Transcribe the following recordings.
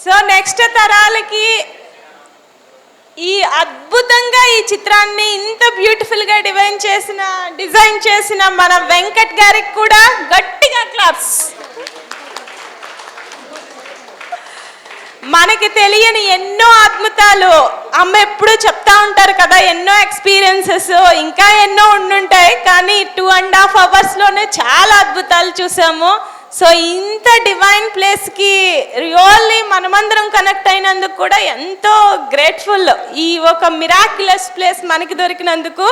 So next తరాలకి ఈ అద్భుతంగా ఈ చిత్రాన్ని ఇంత బ్యూటిఫుల్గా డిజైన్ చేసిన మన వెంకట్ గారికి కూడా గట్టిగా క్లాప్స్. మనకి తెలియని ఎన్నో అద్భుతాలు అమ్మ ఎప్పుడూ చెప్తా ఉంటారు కదా, ఎన్నో ఎక్స్పీరియన్సెస్ ఇంకా ఎన్నో ఉండుంటాయి, కానీ 2.5 అవర్స్లోనే చాలా అద్భుతాలు చూసాము. సో ఇంత డివైన్ ప్లేస్కి రియల్లీ మనమందరం కనెక్ట్ అయినందుకు కూడా ఎంతో గ్రేట్ఫుల్. ఈ ఒక మిరాక్యులస్ ప్లేస్ మనకి దొరికినందుకు.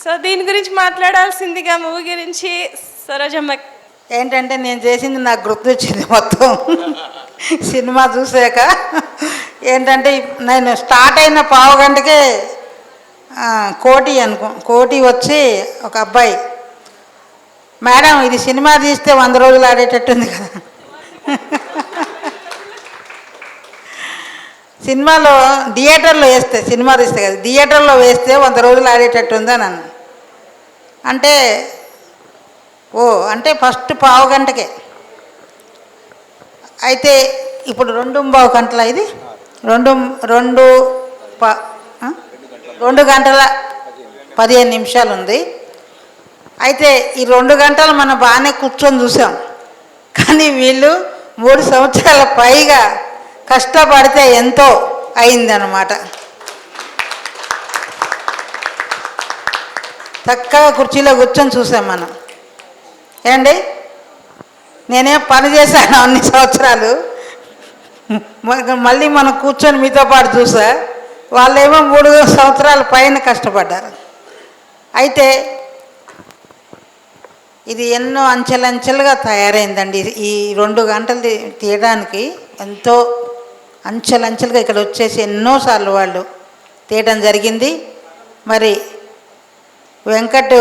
సో దీని గురించి మాట్లాడాల్సిందిగా మూవీ గురించి సరోజమ్మ. ఏంటంటే నేను చేసింది నాకు గుర్తొచ్చింది మొత్తం సినిమా చూసాక. ఏంటంటే నేను స్టార్ట్ అయిన పావు గంటకే కోటి వచ్చి ఒక అబ్బాయి, మేడం ఇది సినిమా తీస్తే 100 రోజులు ఆడేటట్టుంది కదా సినిమాలో థియేటర్లో వేస్తే, సినిమా తీస్తే కదా థియేటర్లో వేస్తే 100 రోజులు ఆడేటట్టుందా నన్ను అంటే, ఓ అంటే ఫస్ట్ పావు గంటకే. అయితే ఇప్పుడు 2:15 గంటల, ఇది 2 గంటల 15 నిమిషాలు ఉంది. అయితే ఈ 2 గంటలు మనం బాగానే కూర్చొని చూసాం, కానీ వీళ్ళు 3 సంవత్సరాల పైగా కష్టపడితే ఎంతో అయిందన్నమాట. చక్కగా కుర్చీలో కూర్చొని చూసాం మనం. ఏండి నేనేం పని చేశాను అన్ని సంవత్సరాలు, మళ్ళీ మనం కూర్చొని మీతో పాటు చూసా. వాళ్ళేమో 3 సంవత్సరాల పైన కష్టపడ్డారు. అయితే ఇది ఎన్నో అంచెలంచెలుగా తయారైందండి. ఈ 2 గంటలు తీయడానికి ఎంతో అంచెలంచెలుగా ఇక్కడ వచ్చేసి ఎన్నోసార్లు వాళ్ళు తీయడం జరిగింది. మరి వెంకట్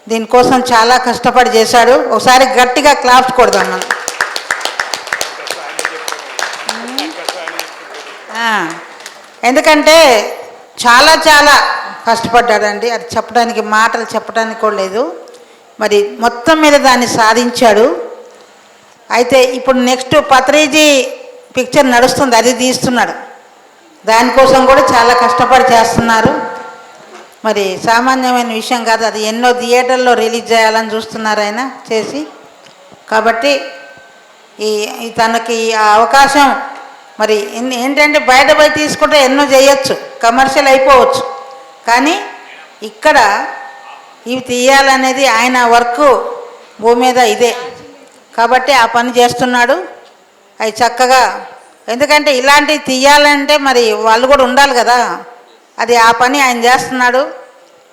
దీనికోసం చాలా కష్టపడి చేశాడు. ఒకసారి గట్టిగా క్లాప్స్ కొడదాం మనం. ఎందుకంటే చాలా చాలా కష్టపడ్డాడండి, అది చెప్పడానికి మాటలు చెప్పడానికి కూడా లేదు. మరి మొత్తం మీద దాన్ని సాధించాడు. అయితే ఇప్పుడు నెక్స్ట్ పత్రిజీ పిక్చర్ నడుస్తుంది, అది తీస్తున్నాడు. దానికోసం కూడా చాలా కష్టపడి చేస్తున్నారు. మరి సామాన్యమైన విషయం కాదు, అది ఎన్నో థియేటర్లో రిలీజ్ చేయాలని చూస్తున్నారు ఆయన చేసి. కాబట్టి ఈ తనకి ఆ అవకాశం మరి ఏంటంటే బయట పోయి తీసుకుంటే ఎన్నో చేయొచ్చు, కమర్షియల్ అయిపోవచ్చు, కానీ ఇక్కడ ఇవి తీయాలనేది ఆయన వర్క్ భూమి మీద ఇదే. కాబట్టి ఆ పని చేస్తున్నాడు. అవి చక్కగా, ఎందుకంటే ఇలాంటివి తీయాలంటే మరి వాళ్ళు కూడా ఉండాలి కదా, అది ఆ పని ఆయన చేస్తున్నాడు.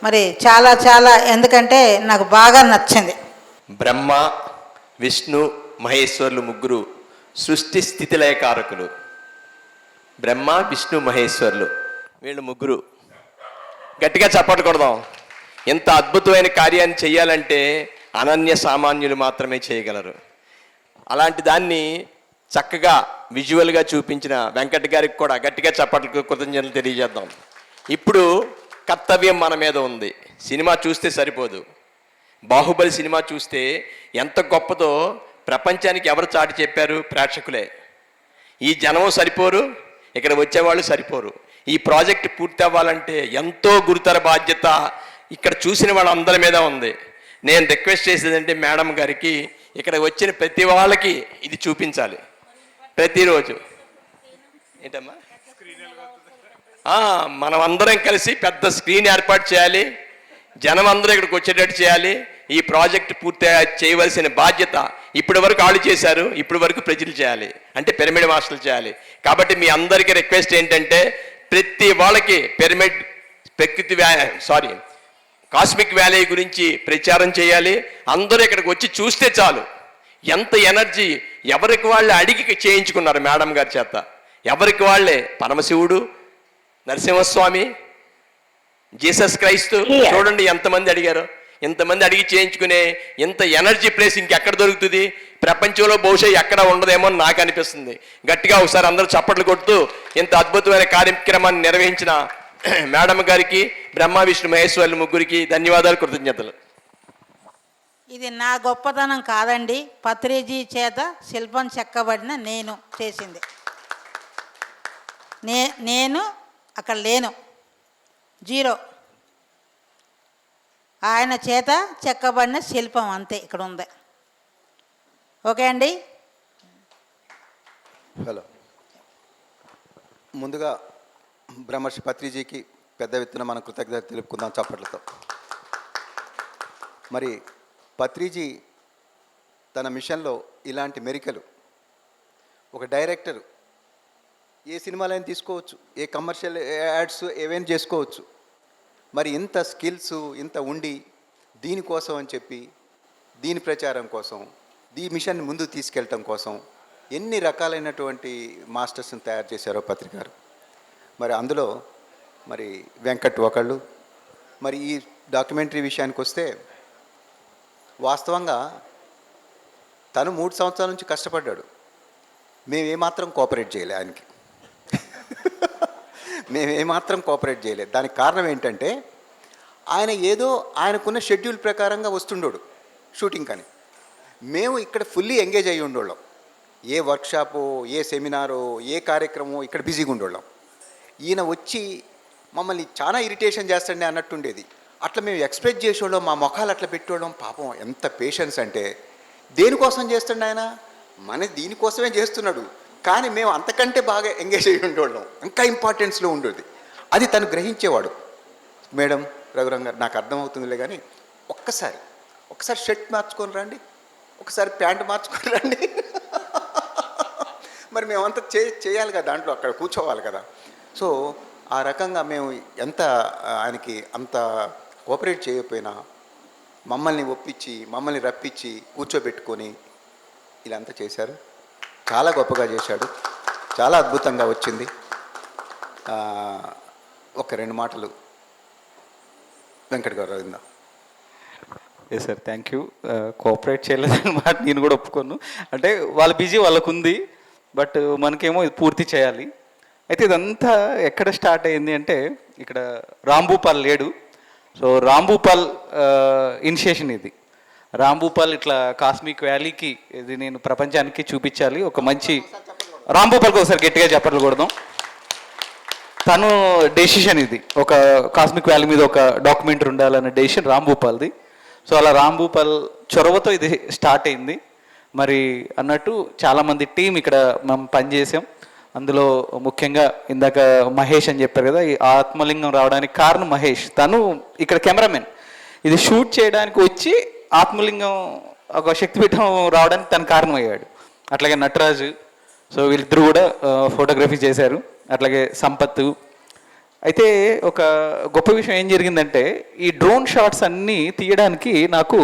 మరి చాలా చాలా, ఎందుకంటే నాకు బాగా నచ్చింది. బ్రహ్మ విష్ణు మహేశ్వరులు ముగ్గురు సృష్టి స్థితి లయకారకులు. బ్రహ్మ విష్ణు మహేశ్వరులు వీళ్ళు ముగ్గురు గట్టిగా చప్పట్లు కొడదాం. ఎంత అద్భుతమైన కార్యాన్ని చేయాలంటే అనన్య సామాన్యులు మాత్రమే చేయగలరు. అలాంటి దాన్ని చక్కగా విజువల్గా చూపించిన వెంకట్ గారికి కూడా గట్టిగా చప్పట్లు కృతజ్ఞతలు తెలియజేద్దాం. ఇప్పుడు కర్తవ్యం మన మీద ఉంది. సినిమా చూస్తే సరిపోదు. బాహుబలి సినిమా చూస్తే ఎంత గొప్పదో ప్రపంచానికి ఎవరు చాటి చెప్పారు? ప్రేక్షకులే. ఈ జనం సరిపోరు, ఇక్కడ వచ్చేవాళ్ళు సరిపోరు. ఈ ప్రాజెక్ట్ పూర్తి అవ్వాలంటే ఎంతో గురుతర బాధ్యత ఇక్కడ చూసిన వాళ్ళందరి మీద ఉంది. నేను రిక్వెస్ట్ చేసేదంటే మేడం గారికి, ఇక్కడ వచ్చిన ప్రతి వాళ్ళకి ఇది చూపించాలి ప్రతిరోజు. ఏంటమ్మా, మనం అందరం కలిసి పెద్ద స్క్రీన్ ఏర్పాటు చేయాలి, జనం అందరూ ఇక్కడికి వచ్చేటట్టు చేయాలి. ఈ ప్రాజెక్ట్ పూర్తిగా చేయవలసిన బాధ్యత ఇప్పటి వరకు వాళ్ళు చేశారు, ఇప్పటి వరకు ప్రజలు చేయాలి, అంటే పిరమిడ్ మాస్టర్లు చేయాలి. కాబట్టి మీ అందరికీ రిక్వెస్ట్ ఏంటంటే ప్రతి వాళ్ళకి పిరమిడ్ కాస్మిక్ వ్యాలీ గురించి ప్రచారం చేయాలి. అందరూ ఇక్కడికి వచ్చి చూస్తే చాలు. ఎంత ఎనర్జీ ఎవరికి వాళ్ళే అడిగి చేయించుకున్నారు మేడం గారి చేత. ఎవరికి వాళ్ళే పరమశివుడు, నరసింహస్వామి, జీసస్ క్రైస్తు, చూడండి ఎంతమంది అడిగారు. ఇంతమంది అడిగి చేయించుకునే ఇంత ఎనర్జీ ప్లేస్ ఇంకెక్కడ దొరుకుతుంది? ప్రపంచంలో బహుశా ఎక్కడ ఉండదేమో అని నాకు అనిపిస్తుంది. గట్టిగా ఒకసారి అందరూ చప్పట్లు కొడుతూ ఇంత అద్భుతమైన కార్యక్రమాన్ని నిర్వహించిన మేడం గారికి, బ్రహ్మ విష్ణు మహేశ్వరులు ముగ్గురికి ధన్యవాదాలు, కృతజ్ఞతలు. ఇది నా గొప్పతనం కాదండి, పత్రిజీ చేత శిల్పం చెక్కబడిన నేను చేసింది. నేను అక్కడ లేను, జీరో. ఆయన చేత చెక్కబడిన శిల్పం అంతే ఇక్కడ ఉంది. ఓకే అండి. హలో, ముందుగా బ్రహ్మర్షి పత్రిజీకి పెద్ద ఎత్తున మనం కృతజ్ఞత తెలుపుకుందాం చప్పట్లతో. మరి పత్రిజీ తన మిషన్లో ఇలాంటి మెరికలు ఒక డైరెక్టర్ ఏ సినిమాలైనా తీసుకోవచ్చు, ఏ కమర్షియల్ యాడ్స్ ఏవైనా చేసుకోవచ్చు. మరి ఇంత స్కిల్స్ ఇంత ఉండి దీనికోసం అని చెప్పి దీని ప్రచారం కోసం ఈ మిషన్ ముందు తీసుకెళ్ళటం కోసం ఎన్ని రకాలైనటువంటి మాస్టర్స్ని తయారు చేశారో పత్రికారు. మరి అందులో మరి వెంకట్ ఒకళ్ళు. మరి ఈ డాక్యుమెంటరీ విషయానికి వస్తే వాస్తవంగా తను 3 సంవత్సరాల నుంచి కష్టపడ్డాడు. మేమేమాత్రం కోఆపరేట్ చేయలే ఆయనకి. మేమేమాత్రం కోఆపరేట్ చేయలేదు. దానికి కారణం ఏంటంటే ఆయన ఏదో ఆయనకున్న షెడ్యూల్ ప్రకారంగా వస్తుండోడు షూటింగ్ కానీ. మేము ఇక్కడ ఫుల్లీ ఎంగేజ్ అయ్యి ఉండోళ్ళం. ఏ వర్క్షాపో, ఏ సెమినారో, ఏ కార్యక్రమం ఇక్కడ బిజీగా ఉండోళ్ళం. ఈయన వచ్చి మమ్మల్ని చాలా ఇరిటేషన్ చేస్తాండి అన్నట్టుండేది. అట్లా మేము ఎక్స్ప్రెస్ చేసేవాళ్ళం, మా ముఖాలు అట్లా పెట్టేవాళ్ళం. పాపం ఎంత పేషెన్స్ అంటే, దేనికోసం చేస్తుండే ఆయన, మన దీనికోసమే చేస్తున్నాడు. కానీ మేము అంతకంటే బాగా ఎంగేజ్ అయ్యి ఉండేవాళ్ళం, ఇంకా ఇంపార్టెన్స్లో ఉండేది. అది తను గ్రహించేవాడు. మేడం, రఘురామ్ గారు, నాకు అర్థమవుతుందిలే కానీ ఒక్కసారి షర్ట్ మార్చుకొని రండి, ఒకసారి ప్యాంటు మార్చుకొని రండి. మరి మేమంతా చేయాలి కదా, దాంట్లో అక్కడ కూర్చోవాలి కదా. సో ఆ రకంగా మేము ఎంత ఆయనకి అంత కోఆపరేట్ చేయకపోయినా మమ్మల్ని ఒప్పించి మమ్మల్ని రప్పించి కూర్చోబెట్టుకొని ఇలా అంతా చేశారు. చాలా గొప్పగా చేశాడు, చాలా అద్భుతంగా వచ్చింది. ఒక 2 మాటలు వెంకట్ గారు అయిందా? Yes sir, thank you. Cooperate చేయలేదని మాట నేను కూడా ఒప్పుకోను. అంటే వాళ్ళ బిజీ వాళ్ళకు ఉంది, బట్ మనకేమో ఇది పూర్తి చేయాలి. అయితే ఇదంతా ఎక్కడ స్టార్ట్ అయింది అంటే, ఇక్కడ రాంభూపాల్ లేడు. సో రాంభూపాల్ ఇనిషియేషన్ ఇది. రాంభూపాల్ ఇట్లా కాస్మిక్ వ్యాలీకి ఇది నేను ప్రపంచానికి చూపించాలి. ఒక మంచి రాంభూపాల్కి ఒకసారి గట్టిగా చెప్పట్లు కొడదాం. తను డెసిషన్ ఇది, ఒక కాస్మిక్ వ్యాలీ మీద ఒక డాక్యుమెంటరీ ఉండాలన్న డెసిషన్ రాంభూపాల్ది. సో అలా రాంభూపాల్ చొరవతో ఇది స్టార్ట్ అయింది. మరి అన్నట్టు చాలామంది టీం ఇక్కడ మనం పనిచేసాం. అందులో ముఖ్యంగా ఇందాక మహేష్ అని చెప్పారు కదా, ఈ ఆత్మలింగం రావడానికి కారణం మహేష్. తను ఇక్కడ కెమెరామెన్, ఇది షూట్ చేయడానికి వచ్చి ఆత్మలింగం ఒక శక్తిపీఠం రావడానికి తను కారణమయ్యాడు. అట్లాగే నటరాజు. సో వీళ్ళిద్దరూ కూడా ఫోటోగ్రఫీ చేశారు. అట్లాగే సంపత్తు. అయితే ఒక గొప్ప విషయం ఏం జరిగిందంటే, ఈ డ్రోన్ షాట్స్ అన్నీ తీయడానికి నాకు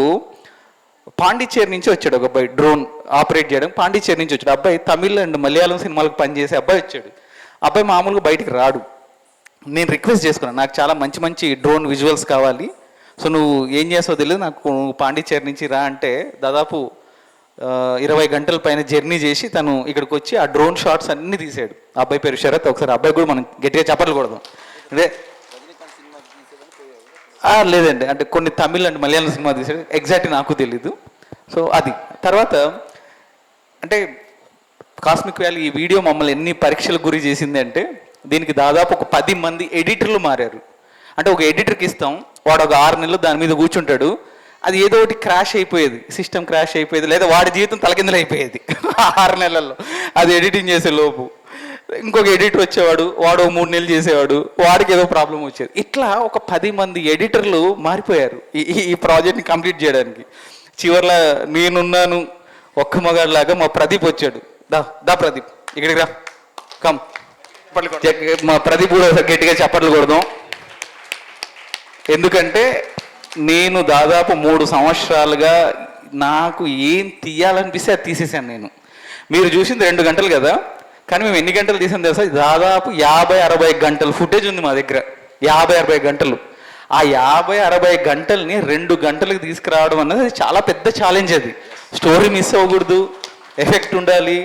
పాండిచ్చేరి నుంచి వచ్చాడు ఒక అబ్బాయి, డ్రోన్ ఆపరేట్ చేయడం పాండిచ్చేరి నుంచి వచ్చాడు. అబ్బాయి తమిళ్ అండ్ మలయాళం సినిమాలకు పనిచేసే అబ్బాయి వచ్చాడు. అబ్బాయి మామూలుగా బయటికి రాడు. నేను రిక్వెస్ట్ చేసుకున్నాను, నాకు చాలా మంచి మంచి డ్రోన్ విజువల్స్ కావాలి, సో నువ్వు ఏం చేస్తావో తెలియదు, నాకు పాండిచ్చేరి నుంచి రా అంటే దాదాపు 20 గంటల పైన జర్నీ చేసి తను ఇక్కడికి వచ్చి ఆ డ్రోన్ షాట్స్ అన్నీ తీసాడు. ఆ అబ్బాయి పేరు శరత్. ఒకసారి అబ్బాయి కూడా మనం గట్టిగా చప్పట్లు కొడదాం. అంటే లేదండి, అంటే కొన్ని తమిళ్ అండ్ మలయాళం సినిమా తీసాడు, ఎగ్జాక్ట్ నాకు తెలీదు. సో అది తర్వాత అంటే కాస్మిక్ వ్యాలీ ఈ వీడియో మమ్మల్ని ఎన్ని పరీక్షలకు గురి చేసింది అంటే, దీనికి దాదాపు ఒక 10 మంది ఎడిటర్లు మారారు. అంటే ఒక ఎడిటర్కి ఇస్తాం, వాడు ఒక 6 నెలలు దాని మీద కూర్చుంటాడు, అది ఏదో ఒకటి క్రాష్ అయిపోయేది, సిస్టమ్ క్రాష్ అయిపోయేది, లేదా వాడి జీవితం తలకిందులు అయిపోయేది 6 నెలల్లో అది ఎడిటింగ్ చేసే లోపు. ఇంకొక ఎడిటర్ వచ్చేవాడు, వాడు 3 నెలలు చేసేవాడు, వాడికి ఏదో ప్రాబ్లం వచ్చేది. ఇట్లా ఒక 10 మంది ఎడిటర్లు మారిపోయారు ఈ ప్రాజెక్ట్ని కంప్లీట్ చేయడానికి. చివర్లో నేనున్నాను ఒక్క మగాడిలాగా మా ప్రదీప్ వచ్చాడు. దా ప్రదీప్ ఇక్కడికి రా, కమ్. మా ప్రదీప్ కూడా గట్టిగా చప్పట్లు కొడదాం. ఎందుకంటే నేను దాదాపు 3 సంవత్సరాలుగా నాకు ఏం తీయాలనిపిస్తే అది తీసేసాను నేను. మీరు చూసింది 2 గంటలు కదా, కానీ మేము ఎన్ని గంటలు తీసాం తెలుసా? దాదాపు 50-60 గంటలు ఫుటేజ్ ఉంది మా దగ్గర. 50-60 గంటలు. ఆ 50-60 గంటల్ని 2 గంటలకు తీసుకురావడం అన్నది చాలా పెద్ద ఛాలెంజ్. అది స్టోరీ మిస్ అవ్వకూడదు, ఎఫెక్ట్ ఉండాలి,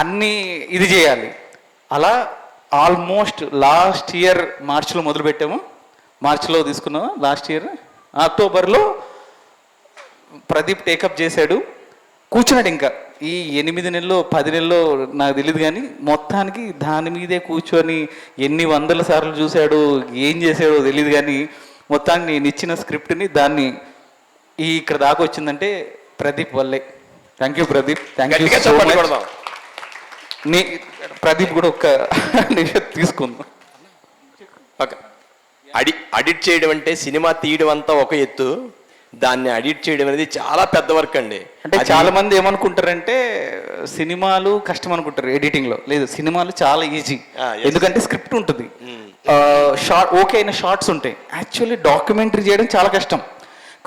అన్నీ ఇది చేయాలి. అలా ఆల్మోస్ట్ లాస్ట్ ఇయర్ మార్చిలో మొదలుపెట్టాము. మార్చిలో తీసుకున్నాము, లాస్ట్ ఇయర్ అక్టోబర్లో ప్రదీప్ టేకప్ చేశాడు, కూర్చున్నాడు. ఇంకా ఈ 8 నెలల్లో 10 నెలల్లో నాకు తెలియదు, కానీ మొత్తానికి దాని మీదే కూర్చొని ఎన్ని వందల సార్లు చూశాడో ఏం చేశాడో తెలియదు, కానీ మొత్తానికి నేను ఇచ్చిన స్క్రిప్ట్ని దాన్ని ఇక్కడ దాకా వచ్చిందంటే ప్రదీప్ వల్లే. Thank you Pradeep, thank you గట్టిగా సో చప్పట్లు మచ్. కొడదాం. నీ ప్రదీప్ కూడా ఒక్క నిమిషం తీసుకుందాం. ఒక అడిట్ చేయడం అంటే సినిమా తీయడం అంతా ఒక ఎత్తు, దాన్ని అడిట్ చేయడం అనేది చాలా పెద్ద వర్క్ అండి. అంటే చాలా మంది ఏమనుకుంటారంటే సినిమాలు కష్టం అనుకుంటారు, ఎడిటింగ్లో లేదు, సినిమాలు చాలా ఈజీ. yes. ఎందుకంటే స్క్రిప్ట్ ఉంటుంది, ఓకే అయిన షార్ట్స్ ఉంటాయి. యాక్చువల్లీ డాక్యుమెంటరీ చేయడం చాలా కష్టం.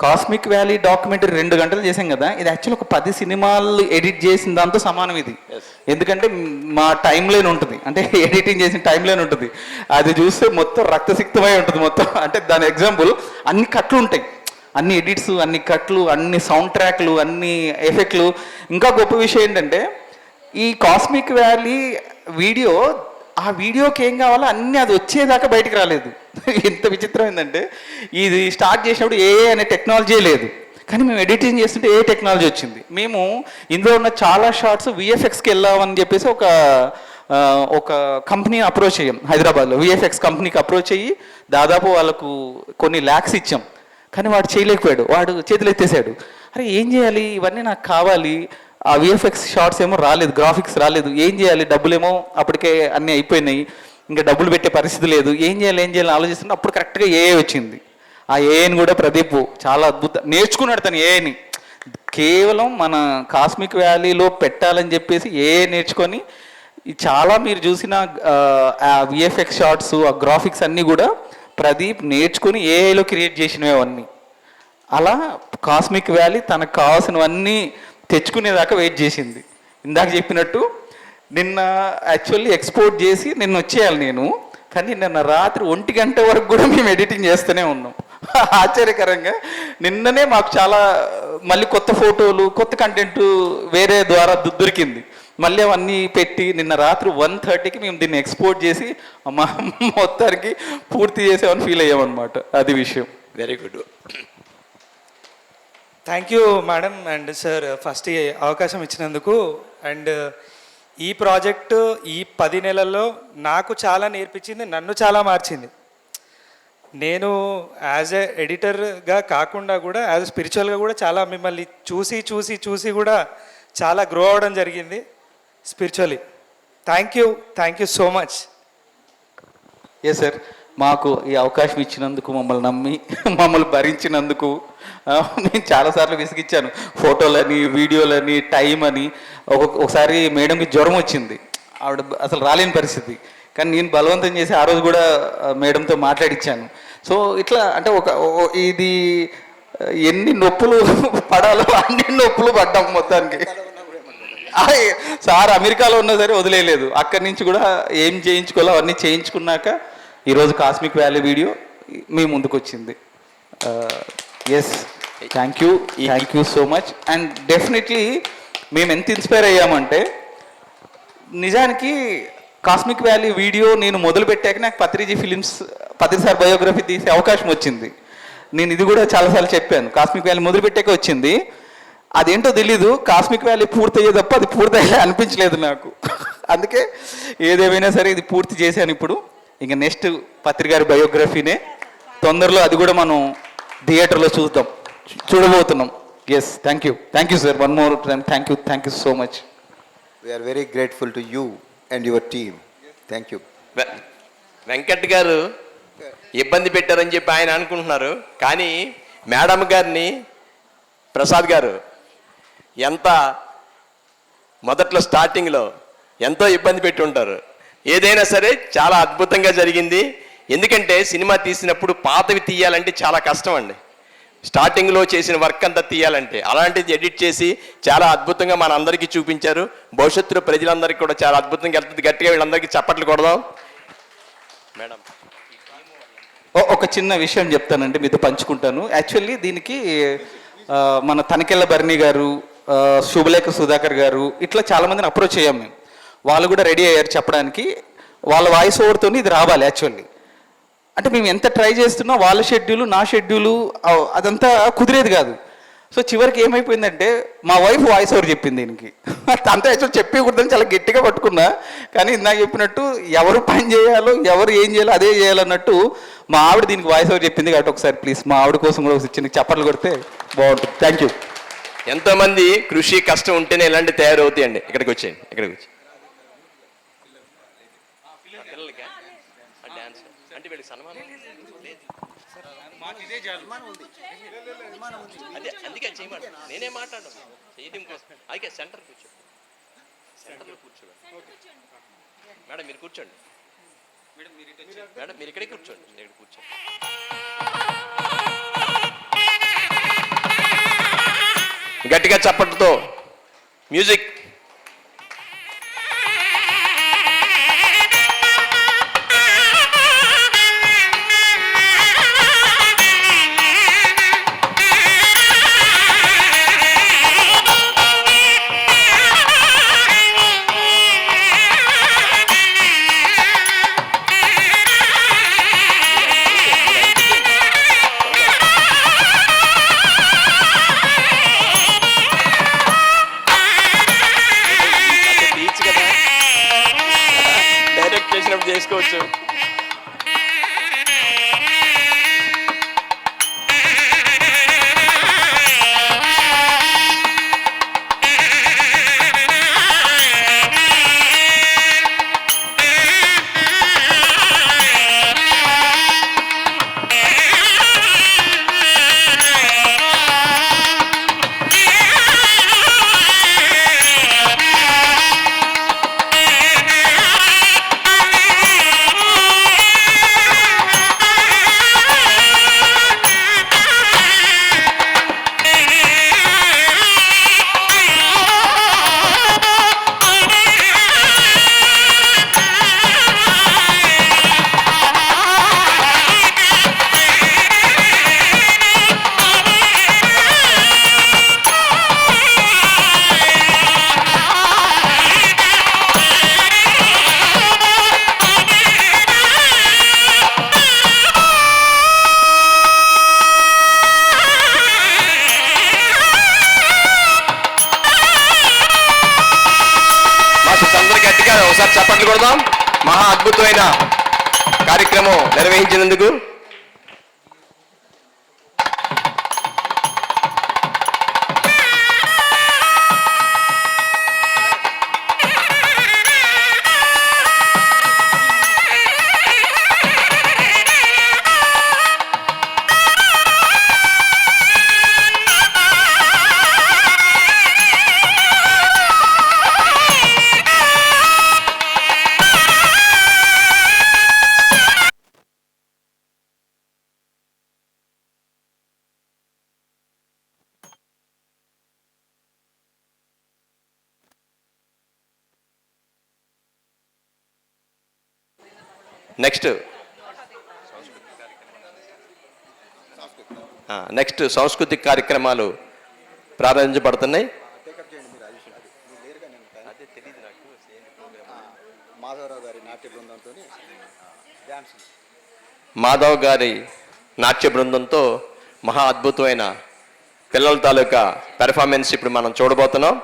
కాస్మిక్ వ్యాలీ డాక్యుమెంటరీ 2 గంటలు చేసాం కదా, ఇది యాక్చువల్లీ ఒక 10 సినిమాలు ఎడిట్ చేసిన దాంతో సమానం ఇది. ఎందుకంటే మా టైం లైన్ ఉంటుంది, అంటే ఎడిటింగ్ చేసిన టైం లైన్ ఉంటుంది, అది చూస్తే మొత్తం రక్తసిక్తమై ఉంటుంది మొత్తం. అంటే దాని ఎగ్జాంపుల్ అన్ని కట్లు ఉంటాయి, అన్ని ఎడిట్స్, అన్ని కట్లు, అన్ని సౌండ్ ట్రాక్లు, అన్ని ఎఫెక్ట్లు. ఇంకా గొప్ప విషయం ఏంటంటే ఈ కాస్మిక్ వ్యాలీ వీడియో, ఆ వీడియోకి ఏం కావాలో అన్నీ అది వచ్చేదాకా బయటికి రాలేదు. ఎంత విచిత్రం ఏంటంటే ఇది స్టార్ట్ చేసినప్పుడు ఏ అనే టెక్నాలజీ లేదు, కానీ మేము ఎడిటింగ్ చేస్తుంటే ఏ టెక్నాలజీ వచ్చింది. మేము ఇందులో ఉన్న చాలా షార్ట్స్ విఎఫ్ఎక్స్కి వెళ్ళామని చెప్పేసి ఒక కంపెనీని అప్రోచ్ అయ్యాం హైదరాబాద్లో. విఎఫ్ఎక్స్ కంపెనీకి అప్రోచ్ అయ్యి దాదాపు వాళ్ళకు కొన్ని ల్యాక్స్ ఇచ్చాం, కానీ వాడు చేయలేకపోయాడు, వాడు చేతులు ఎత్తేసాడు. అరే ఏం చేయాలి, ఇవన్నీ నాకు కావాలి, ఆ విఎఫ్ఎక్స్ షార్ట్స్ ఏమో రాలేదు, గ్రాఫిక్స్ రాలేదు, ఏం చేయాలి, డబ్బులేమో అప్పటికే అన్నీ అయిపోయినాయి, ఇంకా డబ్బులు పెట్టే పరిస్థితి లేదు, ఏం చేయాలి ఆలోచిస్తుంటే అప్పుడు కరెక్ట్గా ఏఐ వచ్చింది. ఆ ఏఐని కూడా ప్రదీప్ చాలా నేర్చుకున్నాడు తను ఏఐని. కేవలం మన కాస్మిక్ వ్యాలీలో పెట్టాలని చెప్పేసి ఏఐ నేర్చుకొని చాలా మీరు చూసిన ఆ విఎఫ్ఎక్స్ షార్ట్స్, ఆ గ్రాఫిక్స్ అన్నీ కూడా ప్రదీప్ నేర్చుకుని ఏఐలో క్రియేట్ చేసినవి అవన్నీ. అలా కాస్మిక్ వ్యాలీ తనకు కావాల్సినవన్నీ తెచ్చుకునేదాకా వెయిట్ చేసింది. ఇందాక చెప్పినట్టు నిన్న యాక్చువల్లీ ఎక్స్పోర్ట్ చేసి నిన్న వచ్చేయాలి నేను, కానీ నిన్న రాత్రి 1 గంట వరకు కూడా మేము ఎడిటింగ్ చేస్తూనే ఉన్నాం. ఆశ్చర్యకరంగా నిన్ననే మాకు చాలా మళ్ళీ కొత్త ఫోటోలు, కొత్త కంటెంట్ వేరే ద్వారా దొరికింది. మళ్ళీ అవన్నీ పెట్టి నిన్న రాత్రి 1:30కి మేము దీన్ని ఎక్స్పోర్ట్ చేసి మొత్తానికి పూర్తి చేసామని ఫీల్ అయ్యామన్నమాట. అది విషయం. Very good. Thank you madam and sir first ఈ అవకాశం ఇచ్చినందుకు. అండ్ ఈ ప్రాజెక్టు ఈ 10 నెలల్లో నాకు చాలా నేర్పించింది, నన్ను చాలా మార్చింది. నేను యాజ్ ఎ ఎడిటర్గా కాకుండా కూడా యాజ్ స్పిరిచువల్గా కూడా చాలా మిమ్మల్ని చూసి చూసి చూసి కూడా చాలా గ్రో అవ్వడం జరిగింది spiritually. Thank you so much. Yes sir, మాకు ఈ అవకాశం ఇచ్చినందుకు, మమ్మల్ని నమ్మి మమ్మల్ని భరించినందుకు నేను చాలాసార్లు విసిగిచ్చాను. ఫోటోలని, వీడియోలని, టైం అని. ఒకసారి మేడంకి జ్వరం వచ్చింది, ఆవిడ అసలు రాలేని పరిస్థితి, కానీ నేను బలవంతం చేసి ఆ రోజు కూడా మేడంతో మాట్లాడిచ్చాను. సో ఇట్లా అంటే ఇది ఎన్ని నొప్పులు పడాలో అన్ని నొప్పులు పడ్డాం మొత్తానికి. సార్ అమెరికాలో ఉన్నా సరే వదిలేయలేదు, అక్కడి నుంచి కూడా ఏం చేయించుకోవాలో అవన్నీ చేయించుకున్నాక ఈరోజు కాస్మిక్ వ్యాలీ వీడియో మీ ముందుకు వచ్చింది. Yes, thank you so much. And definitely మేము ఎంత ఇన్స్పైర్ అయ్యామంటే, నిజానికి కాస్మిక్ వ్యాలీ వీడియో నేను మొదలుపెట్టాక నాకు పత్రిజీ ఫిలిమ్స్ సార్ బయోగ్రఫీ తీసే అవకాశం వచ్చింది. నేను ఇది కూడా చాలాసార్లు చెప్పాను, కాస్మిక్ వ్యాలీ మొదలుపెట్టాక వచ్చింది. అదేంటో తెలీదు, కాస్మిక్ వ్యాలీ పూర్తయ్యే తప్ప అది పూర్తయ్యే అనిపించలేదు నాకు. అందుకే ఏదేమైనా సరే ఇది పూర్తి చేశాను. ఇప్పుడు ఇంకా నెక్స్ట్ పత్రికారి బయోగ్రఫీనే తొందరలో, అది కూడా మనం థియేటర్లో చూడబోతున్నాం. Yes, thank you sir, one more time thank you so much. We are very grateful to you and your team. Thank you. Venkat garu ఇబ్బంది పెట్టారని చెప్పి ఆయన అనుకుంటున్నారు, కానీ మేడం గారిని ప్రసాద్ గారు ఎంత మొదట్లో స్టార్టింగ్లో ఎంతో ఇబ్బంది పెట్టి ఉంటారు. ఏదైనా సరే చాలా అద్భుతంగా జరిగింది. ఎందుకంటే సినిమా తీసినప్పుడు పాతవి తీయాలంటే చాలా కష్టం అండి. స్టార్టింగ్లో చేసిన వర్క్ అంతా తీయాలంటే, అలాంటిది ఎడిట్ చేసి చాలా అద్భుతంగా మన అందరికీ చూపించారు. భవిష్యత్తులో ప్రజలందరికీ కూడా చాలా అద్భుతంగా వెళ్తుంది. గట్టిగా వీళ్ళందరికీ చప్పట్లు కొడదాం. మేడం, ఒక చిన్న విషయం చెప్తానండి, మీతో పంచుకుంటాను. యాక్చువల్లీ దీనికి మన తనికెళ్ళ భరణి గారు, శుభలేఖ సుధాకర్ గారు, ఇట్లా చాలామందిని అప్రోచ్ అయ్యాం మేము. వాళ్ళు కూడా రెడీ అయ్యారు చెప్పడానికి. వాళ్ళ వాయిస్ ఓవర్తో ఇది రావాలి. యాక్చువల్లీ అంటే మేము ఎంత ట్రై చేస్తున్నా వాళ్ళ షెడ్యూలు, నా షెడ్యూలు అదంతా కుదిరేది కాదు. సో చివరికి ఏమైపోయిందంటే మా వైఫ్ వాయిస్ ఓవర్ చెప్పింది దీనికి. అంతా యాక్చువల్ చెప్పకూడదని చాలా గట్టిగా పట్టుకున్నా, కానీ ఇందాక చెప్పినట్టు ఎవరు పని చేయాలో ఎవరు ఏం చేయాలో అదే చేయాలన్నట్టు మా ఆవిడ దీనికి వాయిస్ ఓవర్ చెప్పింది. కాబట్టి ఒకసారి ప్లీజ్ మా ఆవిడ కోసం కూడా ఒక చిన్న చప్పట్లు కొడితే బాగుంటుంది. Thank you. ఎంతోమంది కృషి కష్టం ఉంటేనే ఇలాంటి తయారవుతాయండి. ఇక్కడికి వచ్చేయండి, ఇక్కడికి వచ్చి అంటే వీళ్ళకి సన్మానం అదే అందుకే చేయమంట. నేనే మాట్లాడను చేయడం కోసం. అయితే సెంటర్ కూర్చో, సెంటర్లో కూర్చోండి. మేడం మీరు కూర్చోండి. మేడం మీరు ఇక్కడే కూర్చోండి, నేను ఇక్కడ కూర్చోండి. గట్టిగా చప్పట్లతో మ్యూజిక్. చేసుకోవచ్చు. ఒకసారి చప్పట్లు కొడదాం మహా అద్భుతమైన కార్యక్రమం నిర్వహించినందుకు. నెక్స్ట్ సాంస్కృతిక కార్యక్రమాలు ప్రారంభించబడుతున్నాయి. మాధవ్ గారి నాట్య బృందంతో మహా అద్భుతమైన పిల్లల తాలూకా పెర్ఫార్మెన్స్ ఇప్పుడు మనం చూడబోతున్నాం.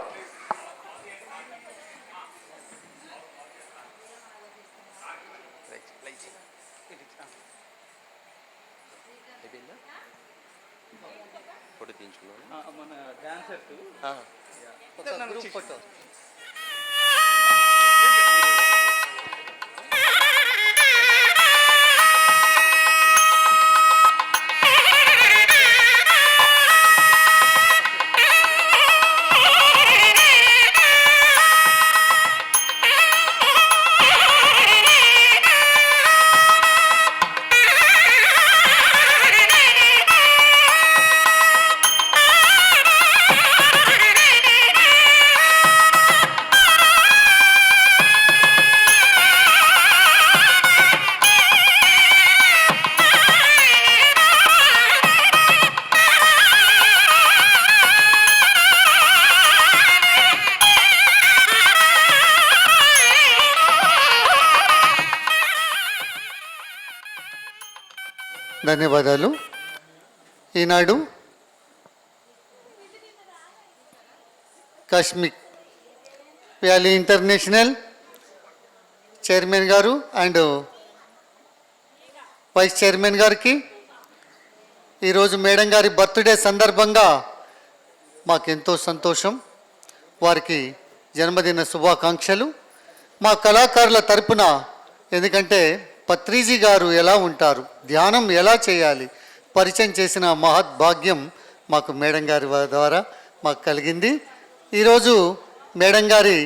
ధన్యవాదాలు. ఈనాడు కాశ్మిక్ వ్యాలీ ఇంటర్నేషనల్ చైర్మన్ గారు అండ్ వైస్ చైర్మన్ గారికి ఈరోజు మేడం గారి బర్త్డే సందర్భంగా మాకెంతో సంతోషం. వారికి జన్మదిన శుభాకాంక్షలు. మా కళాకారుల తరపున, ఎందుకంటే పత్రిజీ గారు ఎలా ఉంటారు, ధ్యానం ఎలా చేయాలి పరిచయం చేసిన మహత్ భాగ్యం మాకు మేడం గారి ద్వారా మాకు కలిగింది. ఈరోజు మేడం గారి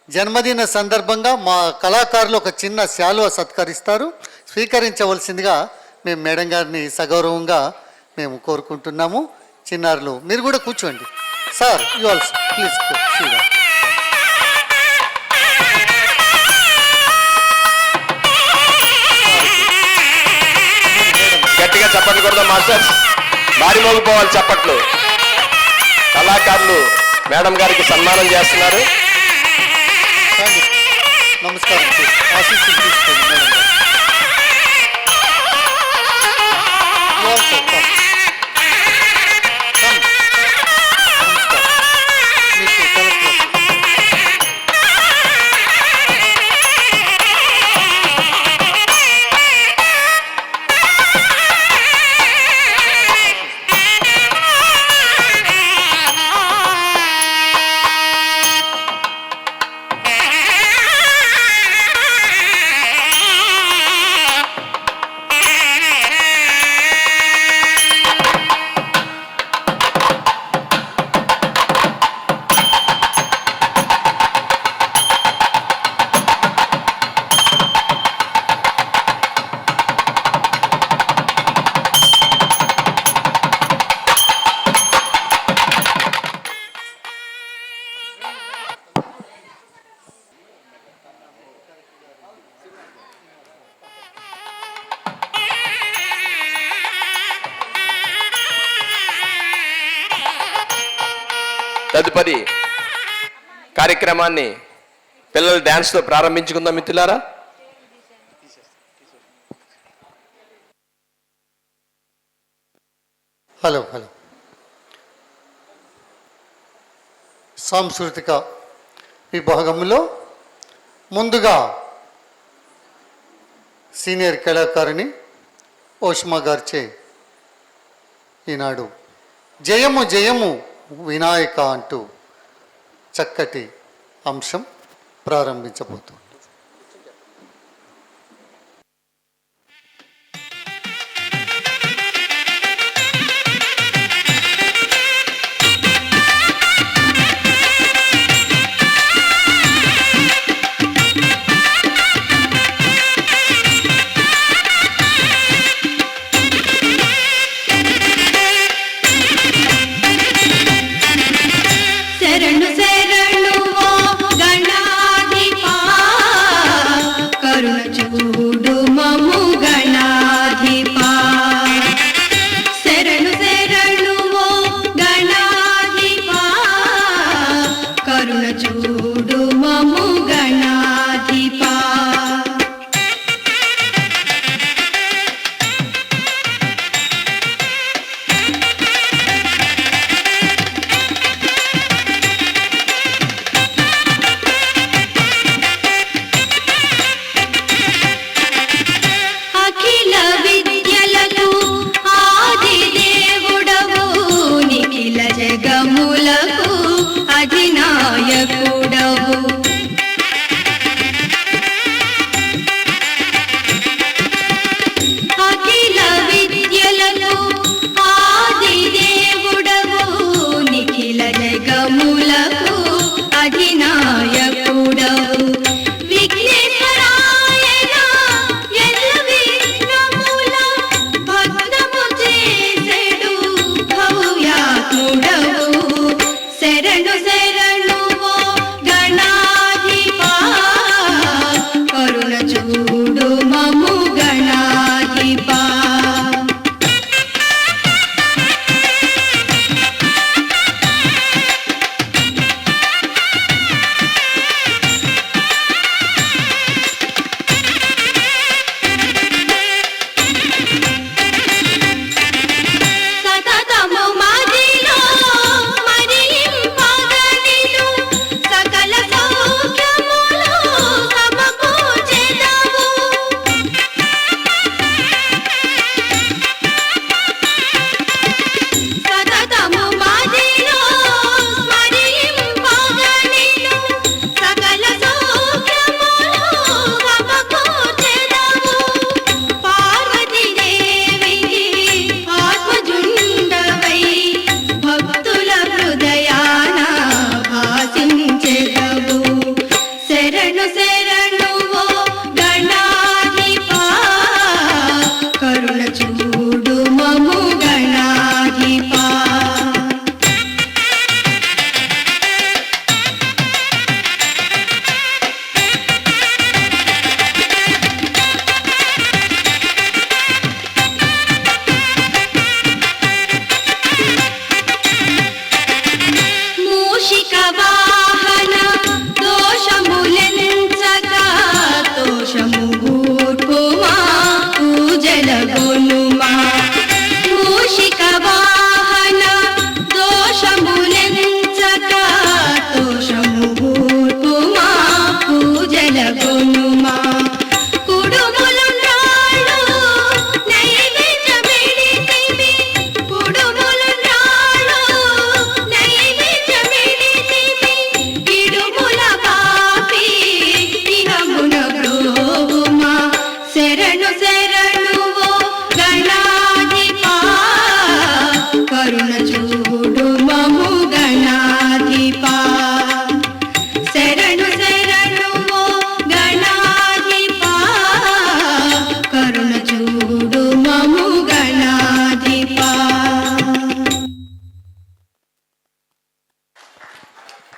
జన్మదిన సందర్భంగా మా కళాకారులు ఒక చిన్న శాలువ సత్కరిస్తారు. స్వీకరించవలసిందిగా మేము మేడం గారిని సగౌరవంగా మేము కోరుకుంటున్నాము. చిన్నారులు మీరు కూడా కూర్చోండి. Sir you also please. గట్టిగా చప్పట్లు కొడదాం మాస్టర్స్, భారీ మోగిపోవాలి చప్పట్లు. కళాకారులు మేడం గారికి సన్మానం చేస్తున్నారు. నమస్కారం. ఆశీస్సులు తీసుకోండి మేడం గారు. You also come. Come. నమస్కారం. మీకు కలెక్టర్. తదుపరి కార్యక్రమాన్ని పిల్లల డ్యాన్స్తో ప్రారంభించుకుందాం మిత్రులారా. Hello hello. సాంస్కృతిక విభాగంలో ముందుగా సీనియర్ కళాకారిణి ఓష్మా గారిచే ఈనాడు జయము జయము వినాయక అంటూ చక్కటి అంశం ప్రారంభించబోతుంది. శరణు శరణు ఓ గణాధిపా నెలకొనుమా కుడుములు రాళ్ళు నైవేద్యమిడితివి కుడుములు రాళ్ళు నైవేద్యమిడితివి ఇడుముల పాపి ఇహమున బ్రోవుమా శరణు శరణు ఓ గణాధిపా కరుణ చూడు మము గణాధిపా శరణు శరణు ఓ గణాధిపా కరుణ చూడు మము గణాధిపా.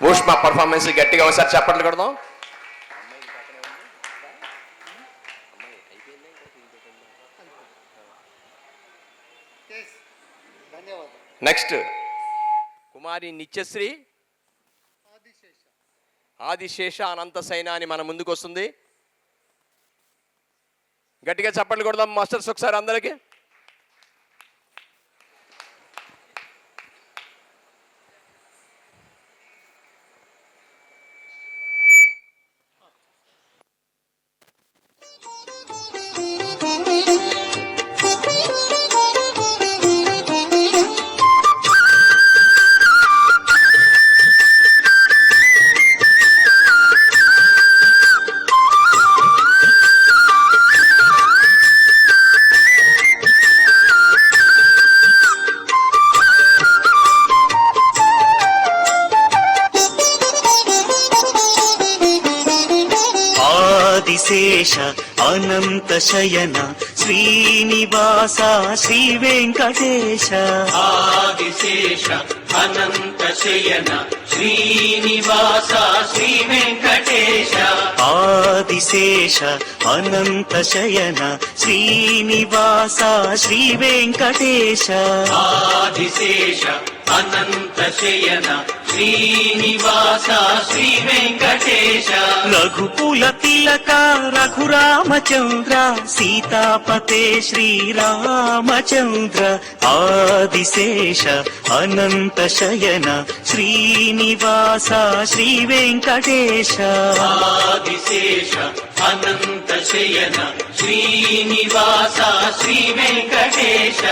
ఊష్మ పర్ఫార్మెన్స్ గట్టిగా ఒకసారి చప్పట్లు కొడదాం. నెక్స్ట్ కుమారి నిత్యశ్రీ ఆదిశేష అనంత సైనాని మన ముందుకు వస్తుంది. గట్టిగా చప్పట్లు కొడదాం మాస్టర్స్ ఒకసారి అందరికీ. ఆదిశేష అనంత శయన శ్రీనివాస శ్రీ వెంకటేశ ఆదిశేష అనంత శయన శ్రీనివాస శ్రీ వెంకటేశ ఆదిశేష అనంత శయన శ్రీనివాస శ్రీ వెంకటేశ ఆదిశేష అనంత శయన శ్రీనివాస శ్రీ వెంకటేశ రఘుకుల తిలక రఘురామచంద్ర సీతాపతే శ్రీరామచంద్ర ఆదిశేష అనంత శయన శ్రీనివాస శ్రీ వెంకటేశ ఆదిశేష అనంత శయన శ్రీనివాస శ్రీ వెంకటేశ.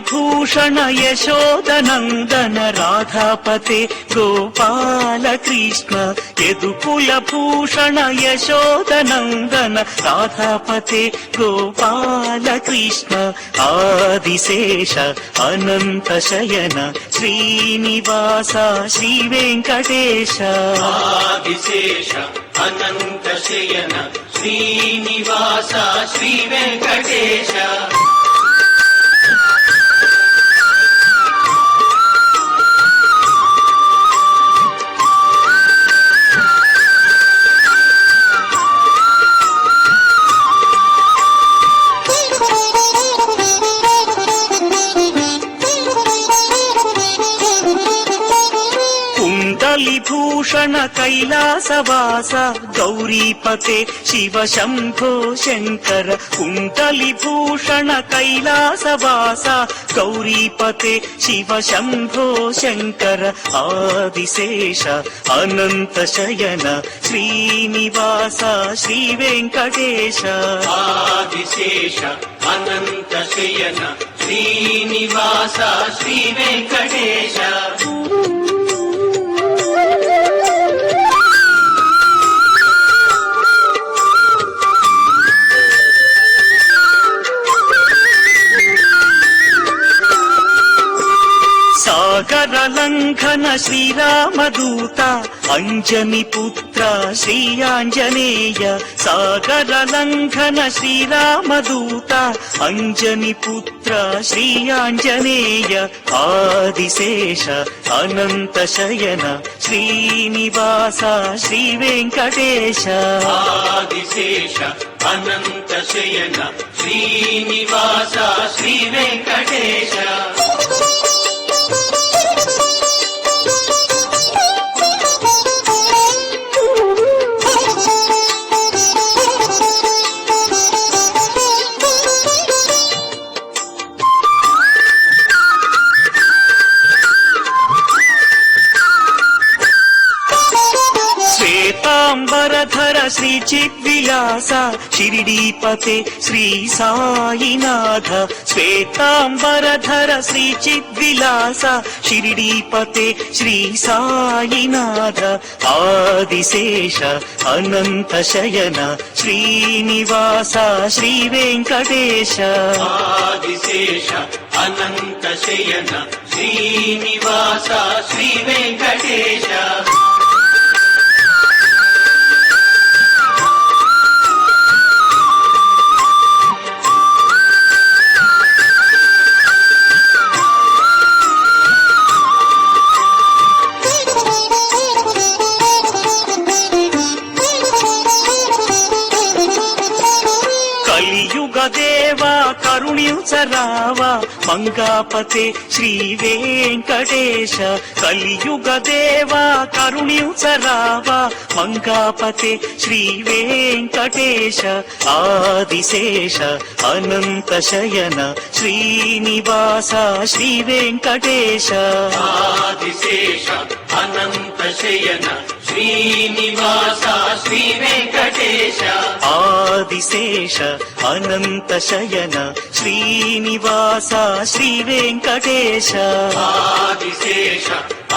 భూషణ యశోదనందన రాధాపతే గోపాల కృష్ణ యదుకుల భూషణ యశోదనందన రాధాపతే గోపాల కృష్ణ ఆదిశేష అనంత శయన శ్రీనివాస శ్రీ వెంకటేశ ఆదిశేష అనంత శయన శ్రీనివాస శ్రీ వెంకటేశ. భూషణ కైలాసవాస గౌరీపతే శివ శంభో శంకర కుండలి భూషణ కైలాసవాస గౌరీపతే శివ శంభో శంకర ఆదిశేష అనంత శయన శ్రీనివాస శ్రీ వెంకటేశ ఆదిశేష అనంత శయన శ్రీనివాస శ్రీ వెంకటేశ. సాగర లంఘన శ్రీరామదూత అంజని పుత్ర శ్రీ ఆంజనేయ సాగర లంఘన శ్రీరామదూత అంజని పుత్ర శ్రీ ఆంజనేయ ఆదిశేష అనంత శయన శ్రీనివాస శ్రీ వెంకటేశ ఆదిశేష అనంత శయన శ్రీనివాస శ్రీ వెంకటేశ. పీతాంబరధర శ్రీ చిద్విలాస షిరిడీపతే శ్రీ సాయినాథ శ్వేతాంబరధర శ్రీ చిద్విలాస షిరిడీపతే శ్రీ సాయినాథ ఆదిశేష అనంత శయన శ్రీనివాస శ్రీ వెంకటేశ ఆదిశేష అనంత శయన శ్రీనివాస శ్రీ వెంకటేశ దేవా కరుణించరావా మంగాపతే శ్రీ వెంకటేశ కలియుగ దేవా కరుణించరావా మంగాపతే శ్రీ వెంకటేశ ఆదిశేష అనంత శయన శ్రీనివాస శ్రీ వెంకటేశ ఆదిశేష అనంత శయన శ్రీనివాస శ్రీ వెంకటేశ ఆదిశేష అనంత శయన శ్రీనివాస శ్రీ వెంకటేశ ఆదిశేష